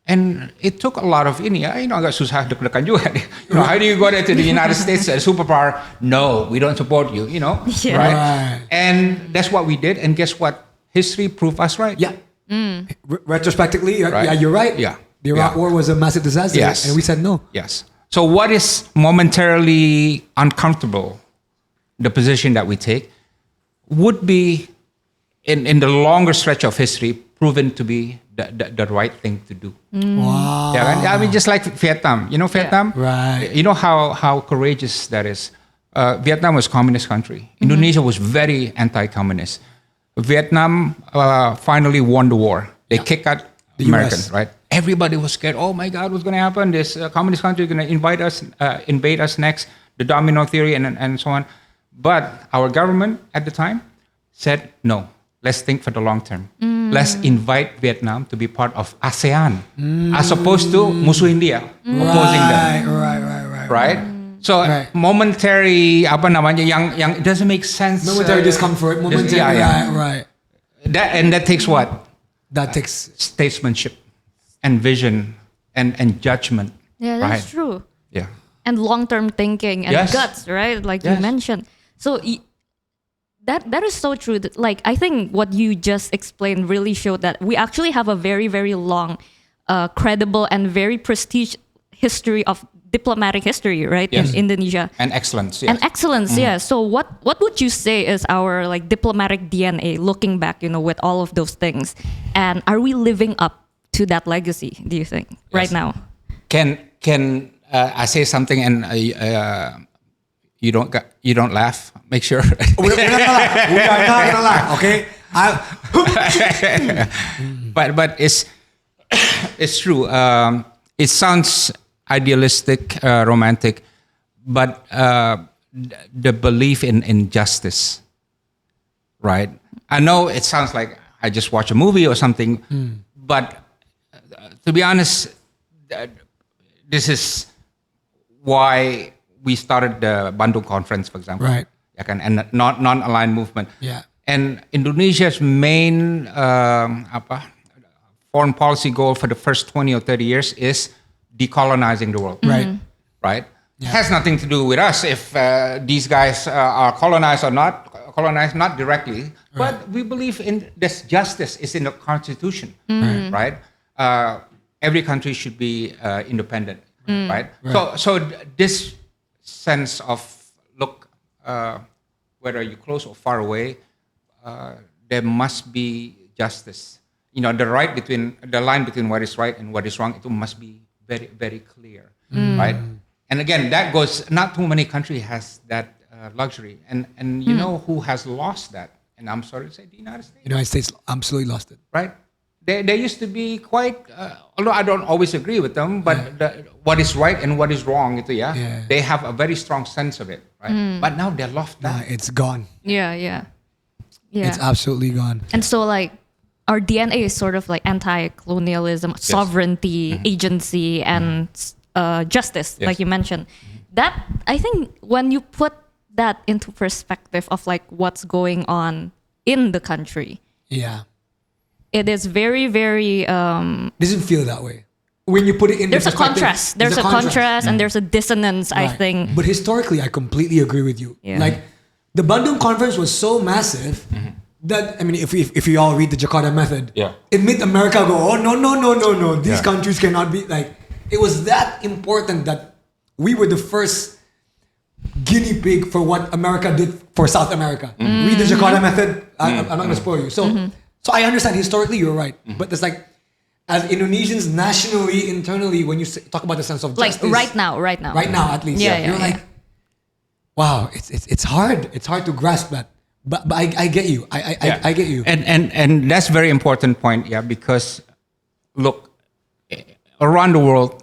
And it took a lot of agak susah deg-degan juga. How do you go there to the United States, a superpower? No, we don't support you. Yeah. Right? Right. And that's what we did. And guess what? History proved us right. Yeah. Retrospectively, Right. yeah, you're right. Yeah. The Iraq Yeah. War was a massive disaster. Yes. And we said no. Yes. So what is momentarily uncomfortable, the position that we take, would be in the longer stretch of history proven to be the right thing to do. Wow. Yeah, right? I mean, just like Vietnam. Vietnam? Right. You know how courageous that is. Vietnam was a communist country. Indonesia was very anti-communist. Vietnam finally won the war. They kicked out The Americans, US. right? Everybody was scared. Oh my God, what's going to happen? This communist country is going to invade us next. The domino theory and so on. But our government at the time said, no, let's think for the long term. Let's invite Vietnam to be part of ASEAN as opposed to musuh India opposing them. Right? So Right. momentary yang it doesn't make sense. Momentary discomfort. Momentary. Right. That takes what? That takes. Statesmanship and vision and judgment. Yeah, that's right? true. Yeah. And long-term thinking and Yes. guts, right? Like Yes. you mentioned. So that is so true. Like I think what you just explained really showed that we actually have a very, very long, credible and very prestigious history of diplomatic history, right? Yes. In Indonesia. And excellence. Yes. And excellence, yeah. So what would you say is our like diplomatic DNA looking back, with all of those things? And are we living up to that legacy, do you think, right now? Can I say something and you don't laugh? Make sure. We're not gonna laugh. Okay. But it's true. It sounds idealistic, romantic, but the belief in justice, right? I know it sounds like I just watch a movie or something, but to be honest, this is why we started the Bandung Conference, for example. Right. And non-aligned movement. Yeah. And Indonesia's main foreign policy goal for the first 20 or 30 years is decolonizing the world. Right. Right? It has nothing to do with us if these guys are colonized or not colonized, not directly. But we believe in this justice is in the constitution. Right? Every country should be independent. Right? So this sense of look, whether you're close or far away, there must be justice. The line between what is right and what is wrong, it must be very, very clear, right? And again, that goes. Not too many countries has that luxury, and you know who has lost that? And I'm sorry to say, the United States. United States absolutely lost it. Right? They used to be quite, although I don't always agree with them, but what is right and what is wrong, they have a very strong sense of it, right? But now they're lost that. It's gone. Yeah. It's absolutely gone. And so like our DNA is sort of like anti-colonialism, sovereignty, agency, and justice, like you mentioned. That, I think when you put that into perspective of like what's going on in the country, Yeah. it is very, very Doesn't feel that way. when you put it in there's the a contrast. There's a contrast and there's a dissonance, I Right. think. But historically, I completely agree with you. Yeah. Like the Bandung conference was so massive that, I mean, if we all read the Jakarta method, Yeah. it made America go, oh no, these Yeah. countries cannot be like. It was that important that we were the first guinea pig for what America did for South America. Read the Jakarta method. I'm not going to spoil you. So I understand historically you're right, but it's like as Indonesians nationally, internally, when you talk about the sense of Like justice, right now. right now at least, Yeah, you're like, wow, it's hard. It's hard to grasp that. But I get you. I get you. And that's a very important point, yeah, because look, around the world,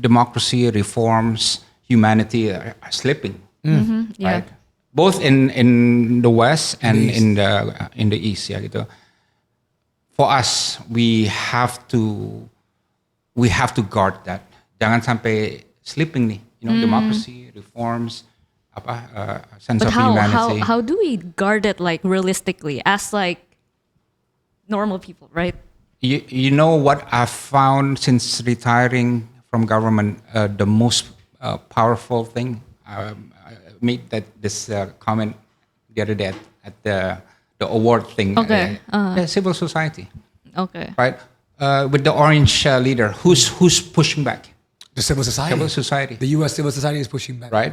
democracy, reforms, humanity are slipping, Yeah. right? Both in the West and in the East, yeah, gitu. For us, we have to guard that. Jangan sampai slipping nih, democracy, reforms, sense But of how humanity. how do we guard it like realistically as like normal people, right? You know what I've found since retiring from government, the most powerful thing. I made this comment the other day at the award thing. Okay, Civil society, Okay. right? With the orange leader, who's pushing back? The civil society. Civil society. The U.S. civil society is pushing back. Right?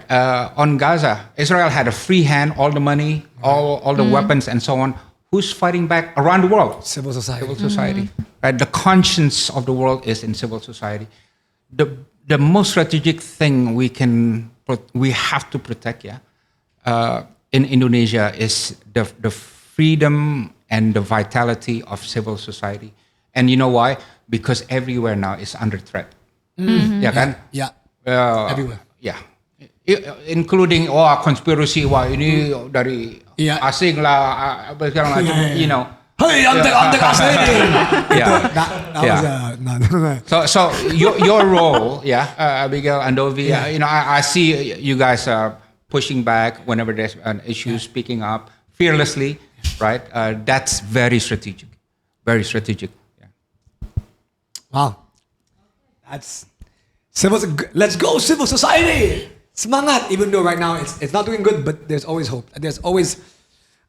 On Gaza, Israel had a free hand, all the money, all the weapons, and so on. Who's fighting back around the world? Civil society. Civil society. Right? The conscience of the world is in civil society. The most strategic thing we have to protect, in Indonesia is the freedom and the vitality of civil society. And you know why? Because everywhere now is under threat. Ya kan? Yeah. Everywhere. Ya. Including konspirasi, ini dari Yeah. asing lah, apa segala macam, you know. Hey, antek asing. Yeah. That was no. So your role, Abigail, Andovi, I see you guys pushing back whenever there's an issue, speaking up fearlessly, right? That's very strategic. Very strategic. Yeah. Wow. That's let's go civil society. Semangat, even though right now it's not doing good, but there's always hope. There's always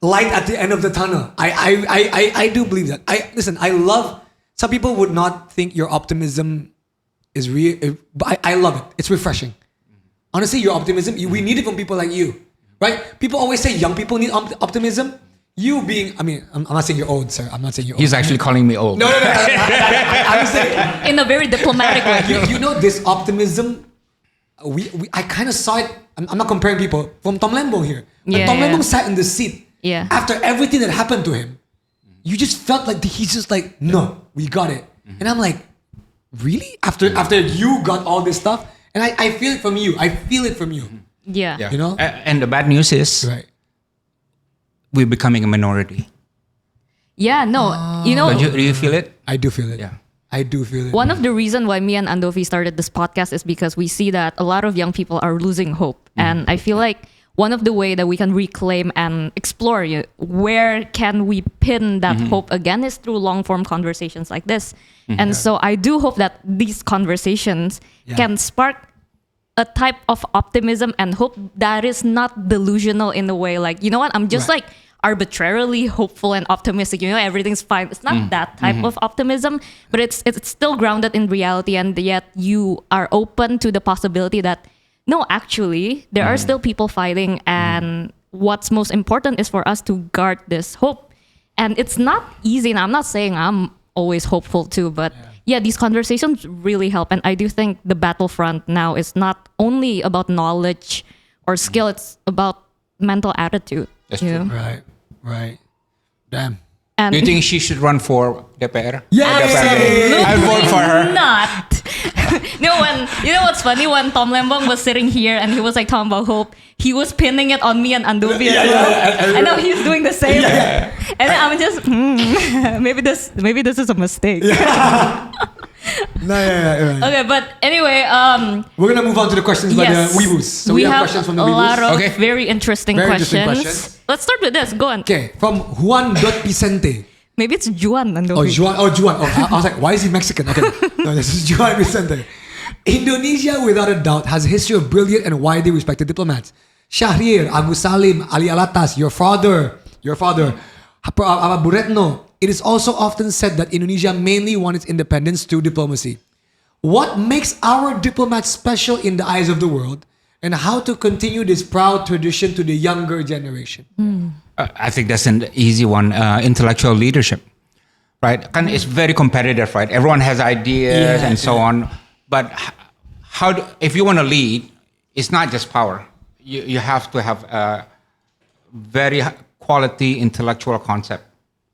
light at the end of the tunnel. I do believe that. I love, some people would not think your optimism is real, but I love it. It's refreshing. Honestly, your optimism, we need it from people like you, right? People always say young people need optimism. You being, I'm not saying you're old, sir. I'm not saying you're old. He's actually calling me old. No. I'm saying, In a very diplomatic way. you know, this optimism, I kind of saw it. I'm not comparing people from Tom Lembong here. But Tom Lembong sat in the seat. Yeah. After everything that happened to him, you just felt like he's just like, no, we got it. And I'm like, really? After you got all this stuff, and I feel it from you. I feel it from you. Yeah. Yeah. You know? And the bad news is Right. we're becoming a minority. Yeah, no. You know, Do you feel it? I do feel it. Yeah. I do feel it. one of the reasons why me and Andovi started this podcast is because we see that a lot of young people are losing hope. And I feel like one of the way that we can reclaim and explore where can we pin that hope again is through long form conversations like this. And so I do hope that these conversations can spark a type of optimism and hope that is not delusional in a way like, you know what, I'm just like arbitrarily hopeful and optimistic, everything's fine. It's not that type of optimism, but it's still grounded in reality, and yet you are open to the possibility that no, actually there are still people fighting, and what's most important is for us to guard this hope. And it's not easy, and I'm not saying I'm always hopeful too, but these conversations really help. And I do think the battlefront now is not only about knowledge or skill, it's about mental attitude. That's you true. know? Right. Damn. And Do you think she should run for DPR? Yay! I vote for her. Not. You know what's funny? When Tom Lembong was sitting here and he was like talking about hope, he was pinning it on me and Andovi as well. And now he's doing the same. And then I'm just, maybe this is a mistake. No, right. Okay, but anyway, We're gonna move on to the questions by the Weeboos. So we have questions from the a lot Weeboos. of Okay. very interesting Very questions. interesting questions. Let's start with this. Go on. Okay, from Juan Picente. Maybe it's Juan. Oh, Juan. Oh, I was like, why is he Mexican? Okay. No, this is Juan Vicente. Indonesia, without a doubt, has a history of brilliant and widely respected diplomats. Shahrir, Agus Salim, Ali Alatas, your father, Abu Retno. It is also often said that Indonesia mainly won its independence through diplomacy. What makes our diplomats special in the eyes of the world, and how to continue this proud tradition to the younger generation? I think that's an easy one. Intellectual leadership, right? And it's very competitive, right? Everyone has ideas and so on. But if you want to lead, it's not just power. You have to have a very quality intellectual concept,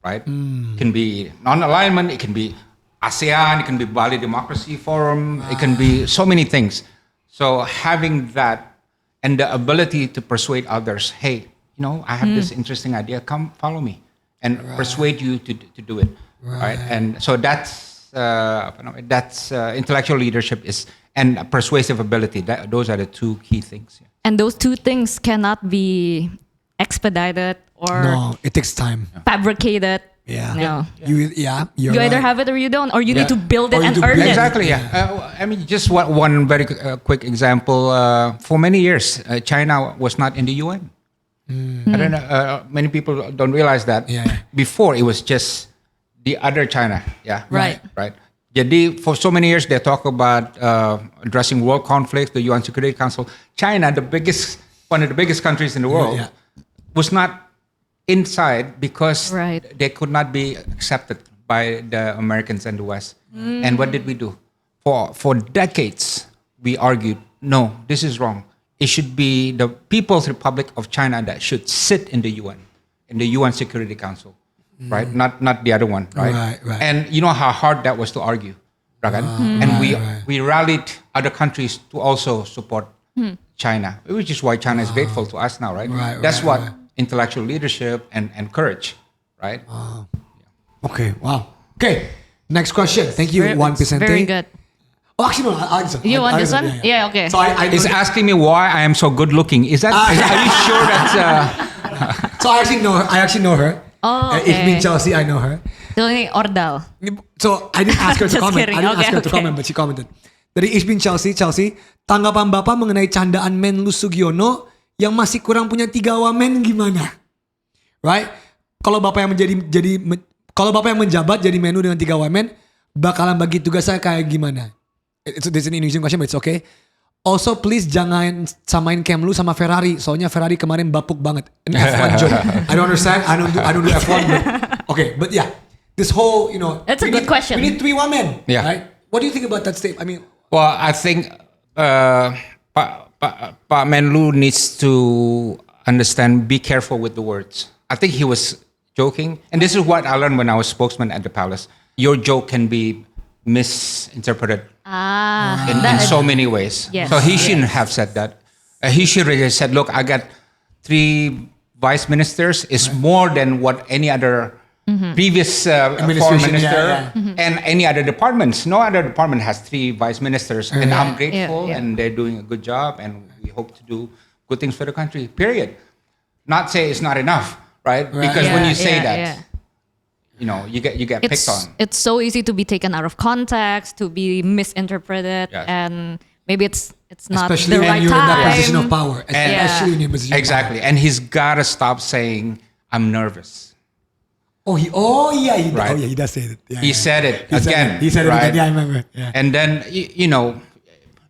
right? It can be non-alignment, it can be ASEAN, it can be Bali Democracy Forum, it can be so many things. So having that and the ability to persuade others, hey, I have this interesting idea, come follow me, and persuade you to do it, right? And so that's intellectual leadership and persuasive ability. Those are the two key things. Yeah. And those two things cannot be expedited or it takes time. Fabricated. Yeah. No. You either have it or you don't, or you need to build it and earn it. Exactly. Yeah. Just one very quick example. For many years, China was not in the UN. I don't know. Many people don't realize that. Yeah. Before it was just the other China. Yeah. Right. Jadi for so many years they talk about addressing world conflicts, the UN Security Council. China, one of the biggest countries in the world, was not inside because they could not be accepted by the Americans and the West. And what did we do? For decades, we argued, no, this is wrong. It should be the People's Republic of China that should sit in the UN Security Council, right? Not the other one, right? Right. And you know how hard that was to argue, right? And we rallied other countries to also support China, which is why China is grateful to us now, right? That's what intellectual leadership and courage, right? Okay, wow. Okay, next question. Thank you, Juan Vicente. Very good. Oh, actually, no, I'll answer. You want this one? Yeah, okay. So I He's asking me why I am so good looking. Are you sure that's... So I actually know her. Oh, If mean Chelsea, I know her. Ordal. So I didn't ask her to Just comment. kidding. I didn't ask her to comment, but she commented. Dari Ishbin Chelsea, tanggapan Bapak mengenai candaan Menlu Sugiono yang masih kurang punya 3 wamen gimana? Right? Kalau Bapak yang menjabat jadi Menlu dengan 3 wamen, bakalan bagi tugasnya kayak gimana? It's an Indonesian question, but it's okay. Also, please jangan samain Kemlu sama Ferrari. Soalnya Ferrari kemarin bapuk banget. An F1 joke. I don't understand. I don't do F1. But, okay, but yeah. This whole, That's a good question. We need 3 women. Yeah. Right? What do you think about that statement? I mean... Well, I think Pak Menlu needs to understand, be careful with the words. I think he was joking. And this is what I learned when I was spokesman at the palace. Your joke can be misinterpreted in so many ways. Yes. So he shouldn't have said that. He should have said, look, I got 3 vice ministers. It's more than what any other previous foreign minister and any other departments. No other department has 3 vice ministers. And I'm grateful and they're doing a good job and we hope to do good things for the country, period. Not say it's not enough, right? Because when you say that, you get picked on. It's so easy to be taken out of context, to be misinterpreted, and maybe it's not especially the right time. Especially when you're in that position of power. Especially when you're in a position of Exactly. And he's got to stop saying, I'm nervous. He does say it. Yeah, he said it again. He said it right? again. Yeah, I remember. Yeah. And then,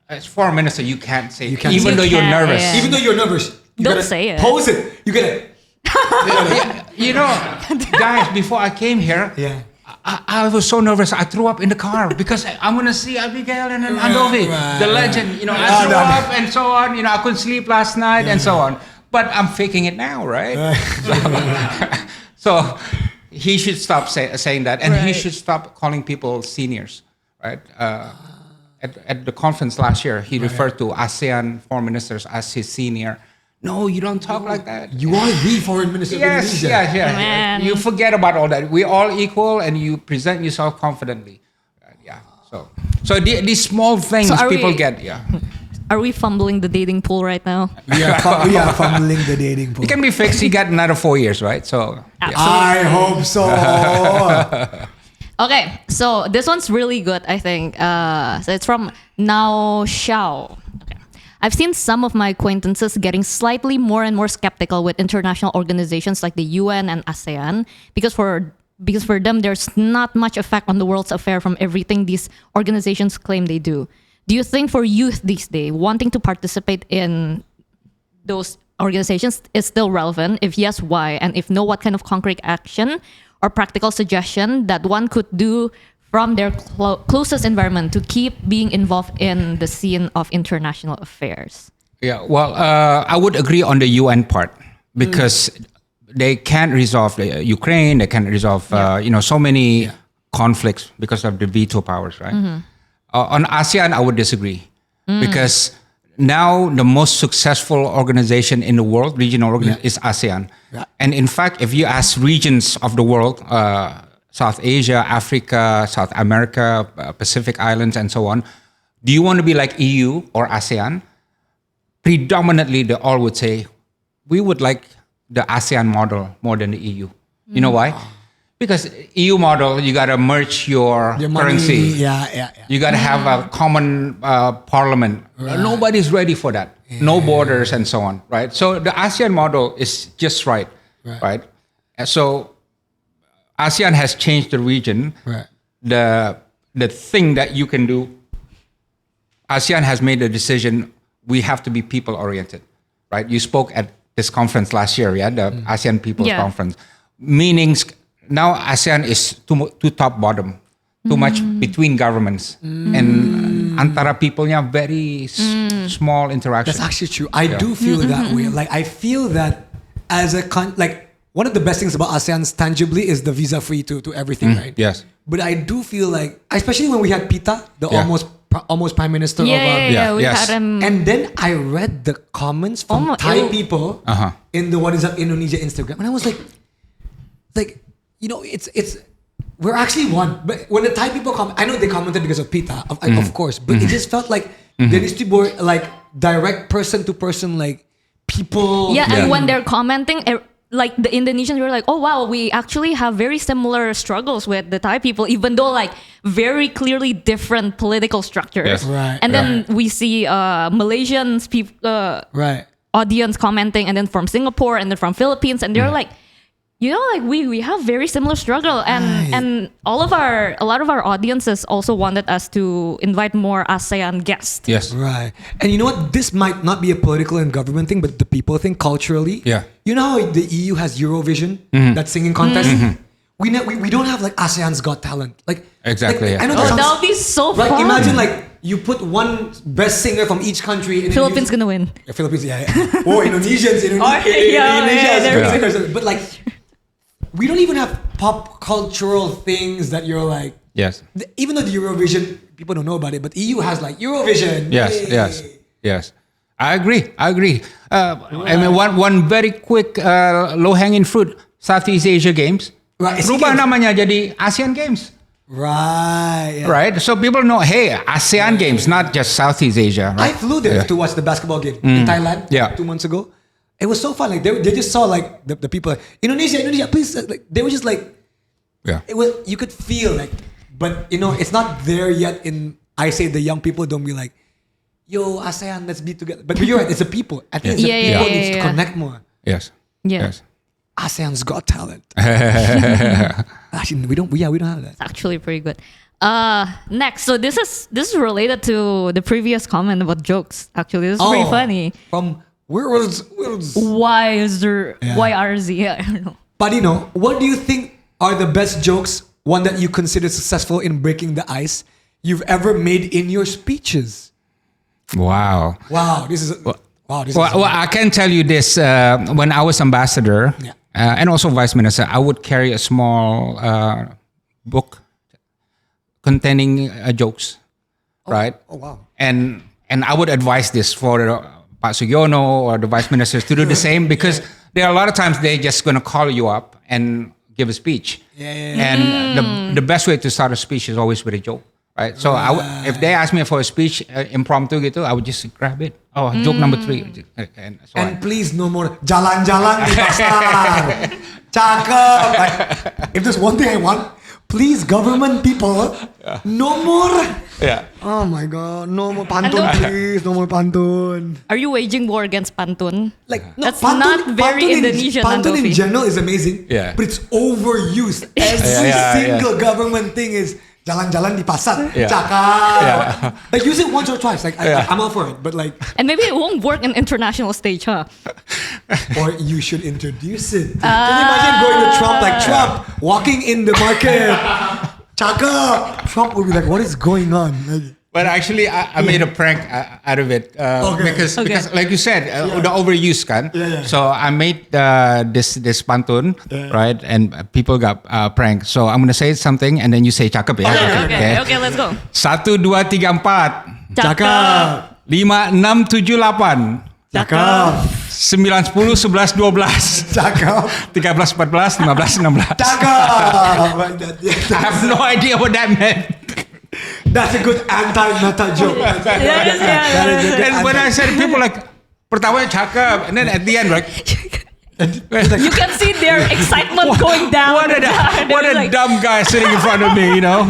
as foreign minister, you can't say it. Even though you're nervous. Yeah. Even though you're nervous. Don't say it. Pose it. You get it. Guys, before I came here, I was so nervous. I threw up in the car because I'm going to see Abigail and Andovi, the legend. I threw up and so on. I couldn't sleep last night and so on. But I'm faking it now, right? So he should stop saying that. And he should stop calling people seniors, right? At the conference last year, he referred to ASEAN foreign ministers as his senior. No, you don't talk like that. You are the foreign minister of Indonesia. Yes. You forget about all that. We're all equal and you present yourself confidently. So these small things people get. Are we fumbling the dating pool right now? We are fumbling the dating pool. It can be fixed. You got another 4 years, right? So yeah. I hope so. Okay, so this one's really good, I think. So it's from Nao Xiao. Okay. I've seen some of my acquaintances getting slightly more and more skeptical with international organizations like the UN and ASEAN because for them, there's not much effect on the world's affair from everything these organizations claim they do. Do you think for youth these days, wanting to participate in those organizations is still relevant? If yes, why? And if no, what kind of concrete action or practical suggestion that one could do from their closest environment to keep being involved in the scene of international affairs? Yeah, well, I would agree on the UN part because they can't resolve Ukraine. They can't resolve, so many conflicts because of the veto powers, right? On ASEAN, I would disagree because now the most successful organization in the world, regional organization, is ASEAN. Yeah. And in fact, if you ask regions of the world, South Asia, Africa, South America, Pacific Islands, and so on, do you want to be like EU or ASEAN? Predominantly, they all would say, we would like the ASEAN model more than the EU. You know why? Because EU model, you got to merge your currency. Yeah. You got to have a common parliament. Right. Nobody's ready for that. Yeah. No borders and so on, right? So the ASEAN model is just right? And so ASEAN has changed the region. Right. The thing that you can do, ASEAN has made a decision, we have to be people-oriented, right? You spoke at this conference last year, the ASEAN People's Conference. Meaning now ASEAN is too top-bottom, too much between governments. And antara peoplenya very small interaction. That's actually true. I do feel that way. Like I feel that as one of the best things about ASEAN tangibly is the visa-free to everything, right? Yes. But I do feel like, especially when we had Pita, the almost prime minister we yes. had him. And then I read the comments from Thai people in the What Is Up Indonesia Instagram, and I was like, it's we're actually one. But when the Thai people I know they commented because of Pita, of course, but it just felt like there needs to be more like direct person to person, like people. Yeah, and when they're commenting, like the Indonesians were like, oh wow, we actually have very similar struggles with the Thai people, even though like very clearly different political structures. Yes. Right. And then we see Malaysians people audience commenting, and then from Singapore, and then from Philippines, and they're like, we have very similar struggle, and a lot of our audiences also wanted us to invite more ASEAN guests. Yes. Right. And you know what? This might not be a political and government thing, but the people think culturally. Yeah. You know how the EU has Eurovision, that singing contest? We don't have like ASEAN's Got Talent. Like exactly. I know that would be so fun. Like imagine like you put one best singer from each country. Philippines gonna win. Yeah, Philippines, Oh, Indonesians. Indonesia. But like, we don't even have pop cultural things that you're like. Yes. Even though the Eurovision, people don't know about it, but EU has like Eurovision. Yes. I agree. I mean, one very quick low-hanging fruit, Southeast Asia Games. Right. Rubah namanya jadi ASEAN Games. Right. Yeah. Right. So people know, hey, ASEAN Games, not just Southeast Asia. Right? I flew there to watch the basketball game in Thailand 2 months ago. It was so fun. Like they just saw like the people, Indonesia, please. Like they were just like, it was, you could feel like, but it's not there yet. I say the young people don't be like, yo, ASEAN, let's be together. But you're right, it's the people. I think it's the people needs to connect more. Yes. ASEAN's Got Talent. Actually, we don't have that. It's actually pretty good. Next, so this is related to the previous comment about jokes. Actually, this is pretty funny. From why is there YRZ? I don't know. Pak Dino, what do you think are the best jokes, one that you consider successful in breaking the ice, you've ever made in your speeches? Wow. This is I can tell you this. When I was ambassador and also vice minister, I would carry a small book containing jokes, right? Oh, wow. And I would advise this for Pak Sugiono or the vice ministers to do the same, because there are a lot of times they're just going to call you up and give a speech. And the best way to start a speech is always with a joke. right? So if they ask me for a speech impromptu gitu, I would just grab it. Oh, joke number 3. And so And please no more jalan-jalan di pasar. Cakep. If there's one thing I want, please government people, no more. yeah. Oh my God, no more pantun, And please, no more pantun. Are you waging war against pantun? Like That's not very Indonesian, Pantun in Andovi. general is amazing, Yeah. but it's overused. Every single government thing is jalan-jalan di pasar, Yeah. cakap. Yeah. Like use it once or twice. Like I'm all for it, but like, And maybe it won't work in international stage, huh? or you should introduce it. Can you imagine going to Trump like Trump walking in the market, cakap? Trump would be like, what is going on? Like, But actually, I made a prank out of it because, like you said, the overuse kan. Yeah. So I made this pantun, right? And people got pranked. So I'm gonna say something, and then you say cakep ya. Okay, let's go. 1, 2, 3, 4. cakap, 5, 6, 7, 8. cakap, 9, 10, 11, 12. cakap, 13, 14, 15, 16. cakap. I have no idea what that meant. That's a good anti-meta joke. That is a good And when I said, people like, pertama cakep, and then at the end like, You can see their excitement going down. what a dumb guy sitting in front of me, you know?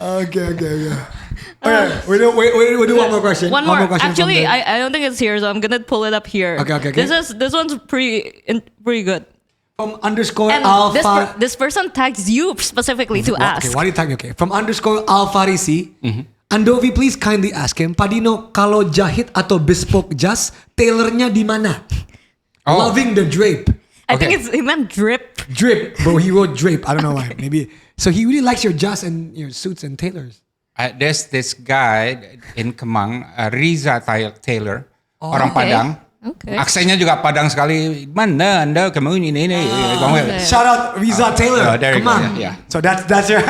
Okay. Okay, we do one more question. One more. question Actually, from the- I don't think it's here, so I'm gonna pull it up here. Okay. This one's pretty good. from underscore And alpha. this person tags you specifically to ask. Okay, why do you tag me? Okay, from underscore alfarisi. Andovi, please kindly ask him, Pak Dino, kalau jahit atau bespoke jas, tailornya di mana? Oh. Loving the drape. I think Okay. he meant drip. Drip, bro. He wrote drape. I don't know why. Maybe. So he really likes your jas and your suits and tailors. There's this guy in Kemang, Riza Taylor, orang okay. Padang. Okay. Aksennya juga Padang sekali. Mana anda Kemang ini? okay. Shout out Riza Taylor. there you Come go, on. yeah. So that's your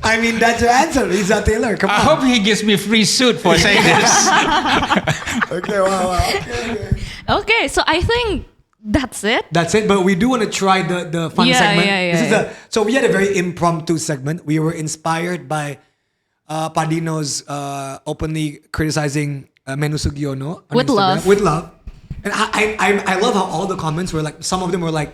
I mean that's your answer, Riza Taylor. Come I on. hope he gives me free suit for saying this. Okay, wow. Okay, so I think that's it. That's it. But we do want to try the fun Yeah, segment. yeah. So we had a very impromptu segment. We were inspired by Pak Dino's openly criticizing Menlu Sugiono on With Instagram. love. With love. And I love how all the comments were like, some of them were like,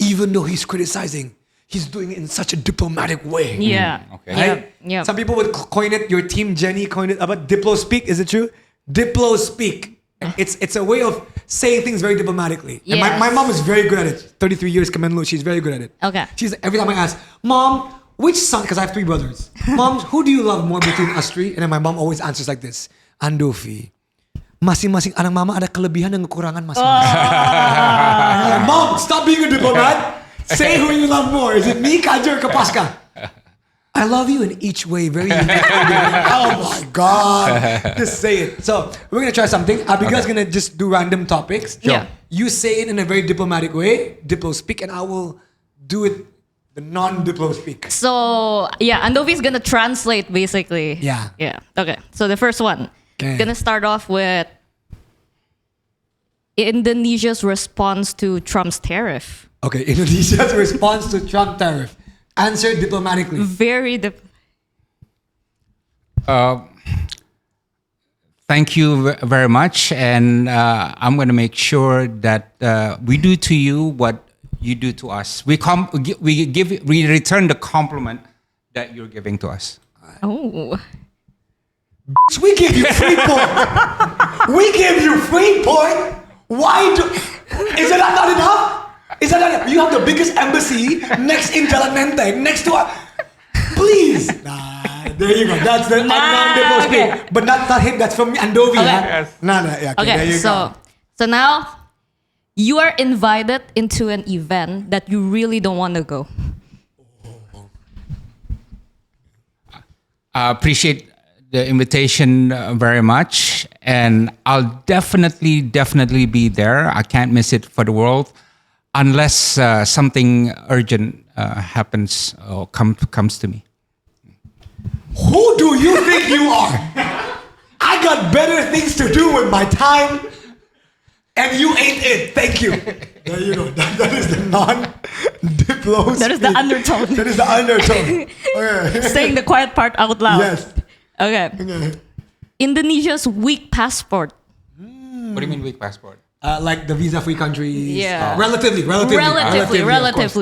even though he's criticizing, he's doing it in such a diplomatic way. Yeah. Okay. Right? Yeah. Some people would coin it, your team Jenny coined it about Diplo speak. Is it true? Diplo speak. It's a way of saying things very diplomatically. And Yes. my mom is very good at it. 33 years Menlu, she's very good at it. Okay. She's every time I ask, Mom, which son, because I have 3 brothers. Mom, who do you love more between us 3? And then my mom always answers like this. Andovi, masing-masing anak mama ada kelebihan dan kekurangan masing-masing. I'm like, Mom, stop being a diplomat. Say who you love more. Is it me, Kajo, or Kapaska? I love you in each way, very unique. Oh my God. Just say it. So we're going to try something. Abigail's going to just do random topics. Sure. Yeah. You say it in a very diplomatic way, diplo speak, and I will do it the non-diplo speak. So yeah, Andovi's gonna translate basically. Yeah. Yeah. Okay. So the first one. Okay. Gonna start off with Indonesia's response to Trump's tariff. Okay, Indonesia's response to Trump tariff. Answer diplomatically. Very Thank you very much, and I'm going to make sure that we do to you what you do to us. We return the compliment that you're giving to us. Oh. We give you free point. We give you free point. Why do? Is that not enough? Is that not enough? You have the biggest embassy next in Jalan Menteng, next to us. Please. Nah, there you go. That's the non-diplo okay. speak. But not him. That's from Andovi. Okay. Huh? Yes. Nah, yeah, okay, there Okay. you go. So now you are invited into an event that you really don't want to go. I appreciate the invitation very much, and I'll definitely be there. I can't miss it for the world, unless something urgent happens or comes to me. Who do you think you are? I got better things to do with my time, and you ain't it. Thank you. There you go. That is the non-diplo Diplo That is the speak. undertone. That is the undertone. Okay. Saying the quiet part out loud. Yes. Okay. Indonesia's weak passport. What do you mean weak passport? Like the visa-free countries. Yeah. Relatively. Relatively. Of course.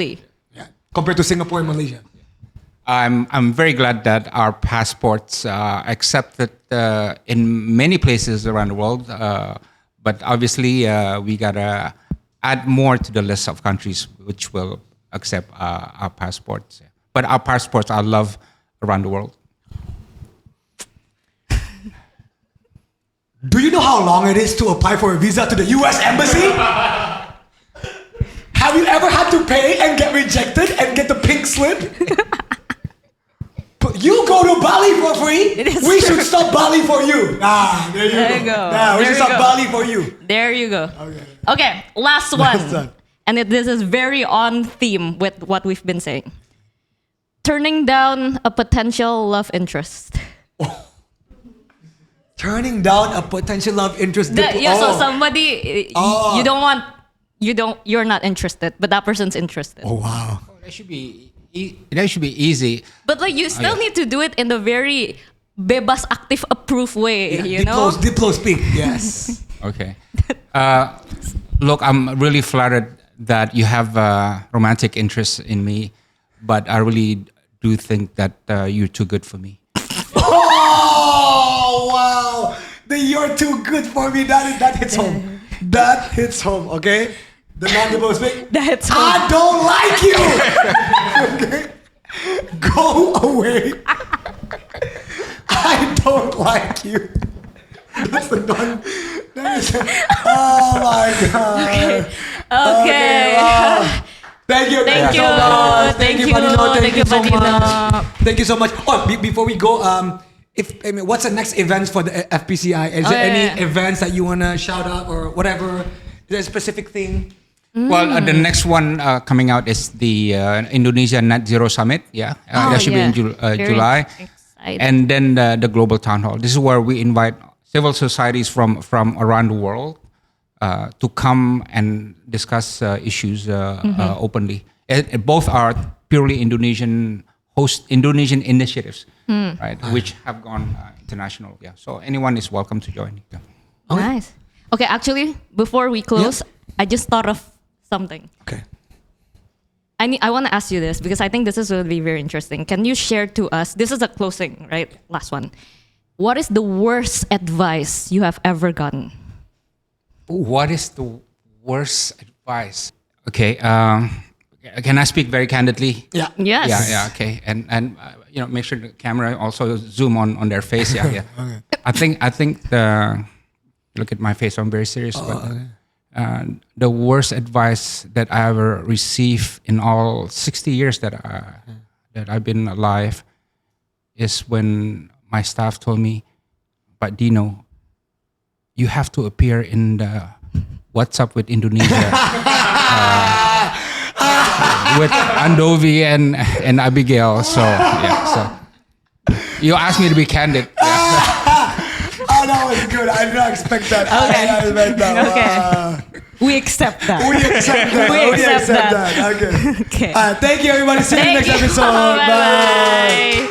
Yeah. Compared to Singapore and Malaysia. I'm very glad that our passports are accepted in many places around the world. But obviously, we gotta add more to the list of countries which will accept our passports. But our passports are loved around the world. Do you know how long it is to apply for a visa to the US Embassy? Have you ever had to pay and get rejected and get the pink slip? You go to Bali for free. We should stop Bali for you. There you go. We should stop Bali for you. There you go. Okay, last one. And this is very on theme with what we've been saying. Turning down a potential love interest. Turning down a potential love interest. So somebody you're not interested, but that person's interested. Oh wow. That should be easy. But like you still need to do it in the very bebas aktif approved way, you know? Diplo speak. Yes. Okay. Look, I'm really flattered that you have romantic interest in me, but I really do think that you're too good for me. Oh wow! You're too good for me. That hits home. That hits home. Okay. The non-Diplo speak. That hits home. I don't like you. Okay. Go away. I don't like you. That's the non. Oh my god. Okay. Wow. Thank you. Thank you. Thank you, Pak Dino. Thank you so much. Oh, before we go, what's the next events for the FPCI? Is there any events that you wanna shout out or whatever? Is there a specific thing? Well, the next one coming out is the Indonesia Net Zero Summit. That should be in July. Exciting. And then the Global Town Hall. This is where we invite civil societies from around the world to come and discuss issues openly. Both are purely Indonesian initiatives, right? Which have gone international. Yeah. So anyone is welcome to join. Yeah. Okay. Nice. Okay, actually, before we close, I just thought of something. Okay. I want to ask you this because I think this is going to be very interesting. Can you share to us? This is a closing, right? Last one. What is the worst advice you have ever gotten? What is the worst advice? Okay. Can I speak very candidly? Yeah. Yes. Yeah. Okay. And make sure the camera also zoom on their face. Yeah. Okay. I think look at my face. I'm very serious. The worst advice that I ever received in all 60 years that I've been alive is when my staff told me, "Pak Dino, you have to appear in the What's Up with Indonesia with Andovi and Abigail." So you asked me to be candid. Oh, that was good. I did not expect that. Okay. We accept that. We accept that. Okay. Okay. Thank you, everybody. See you in the next episode. Bye.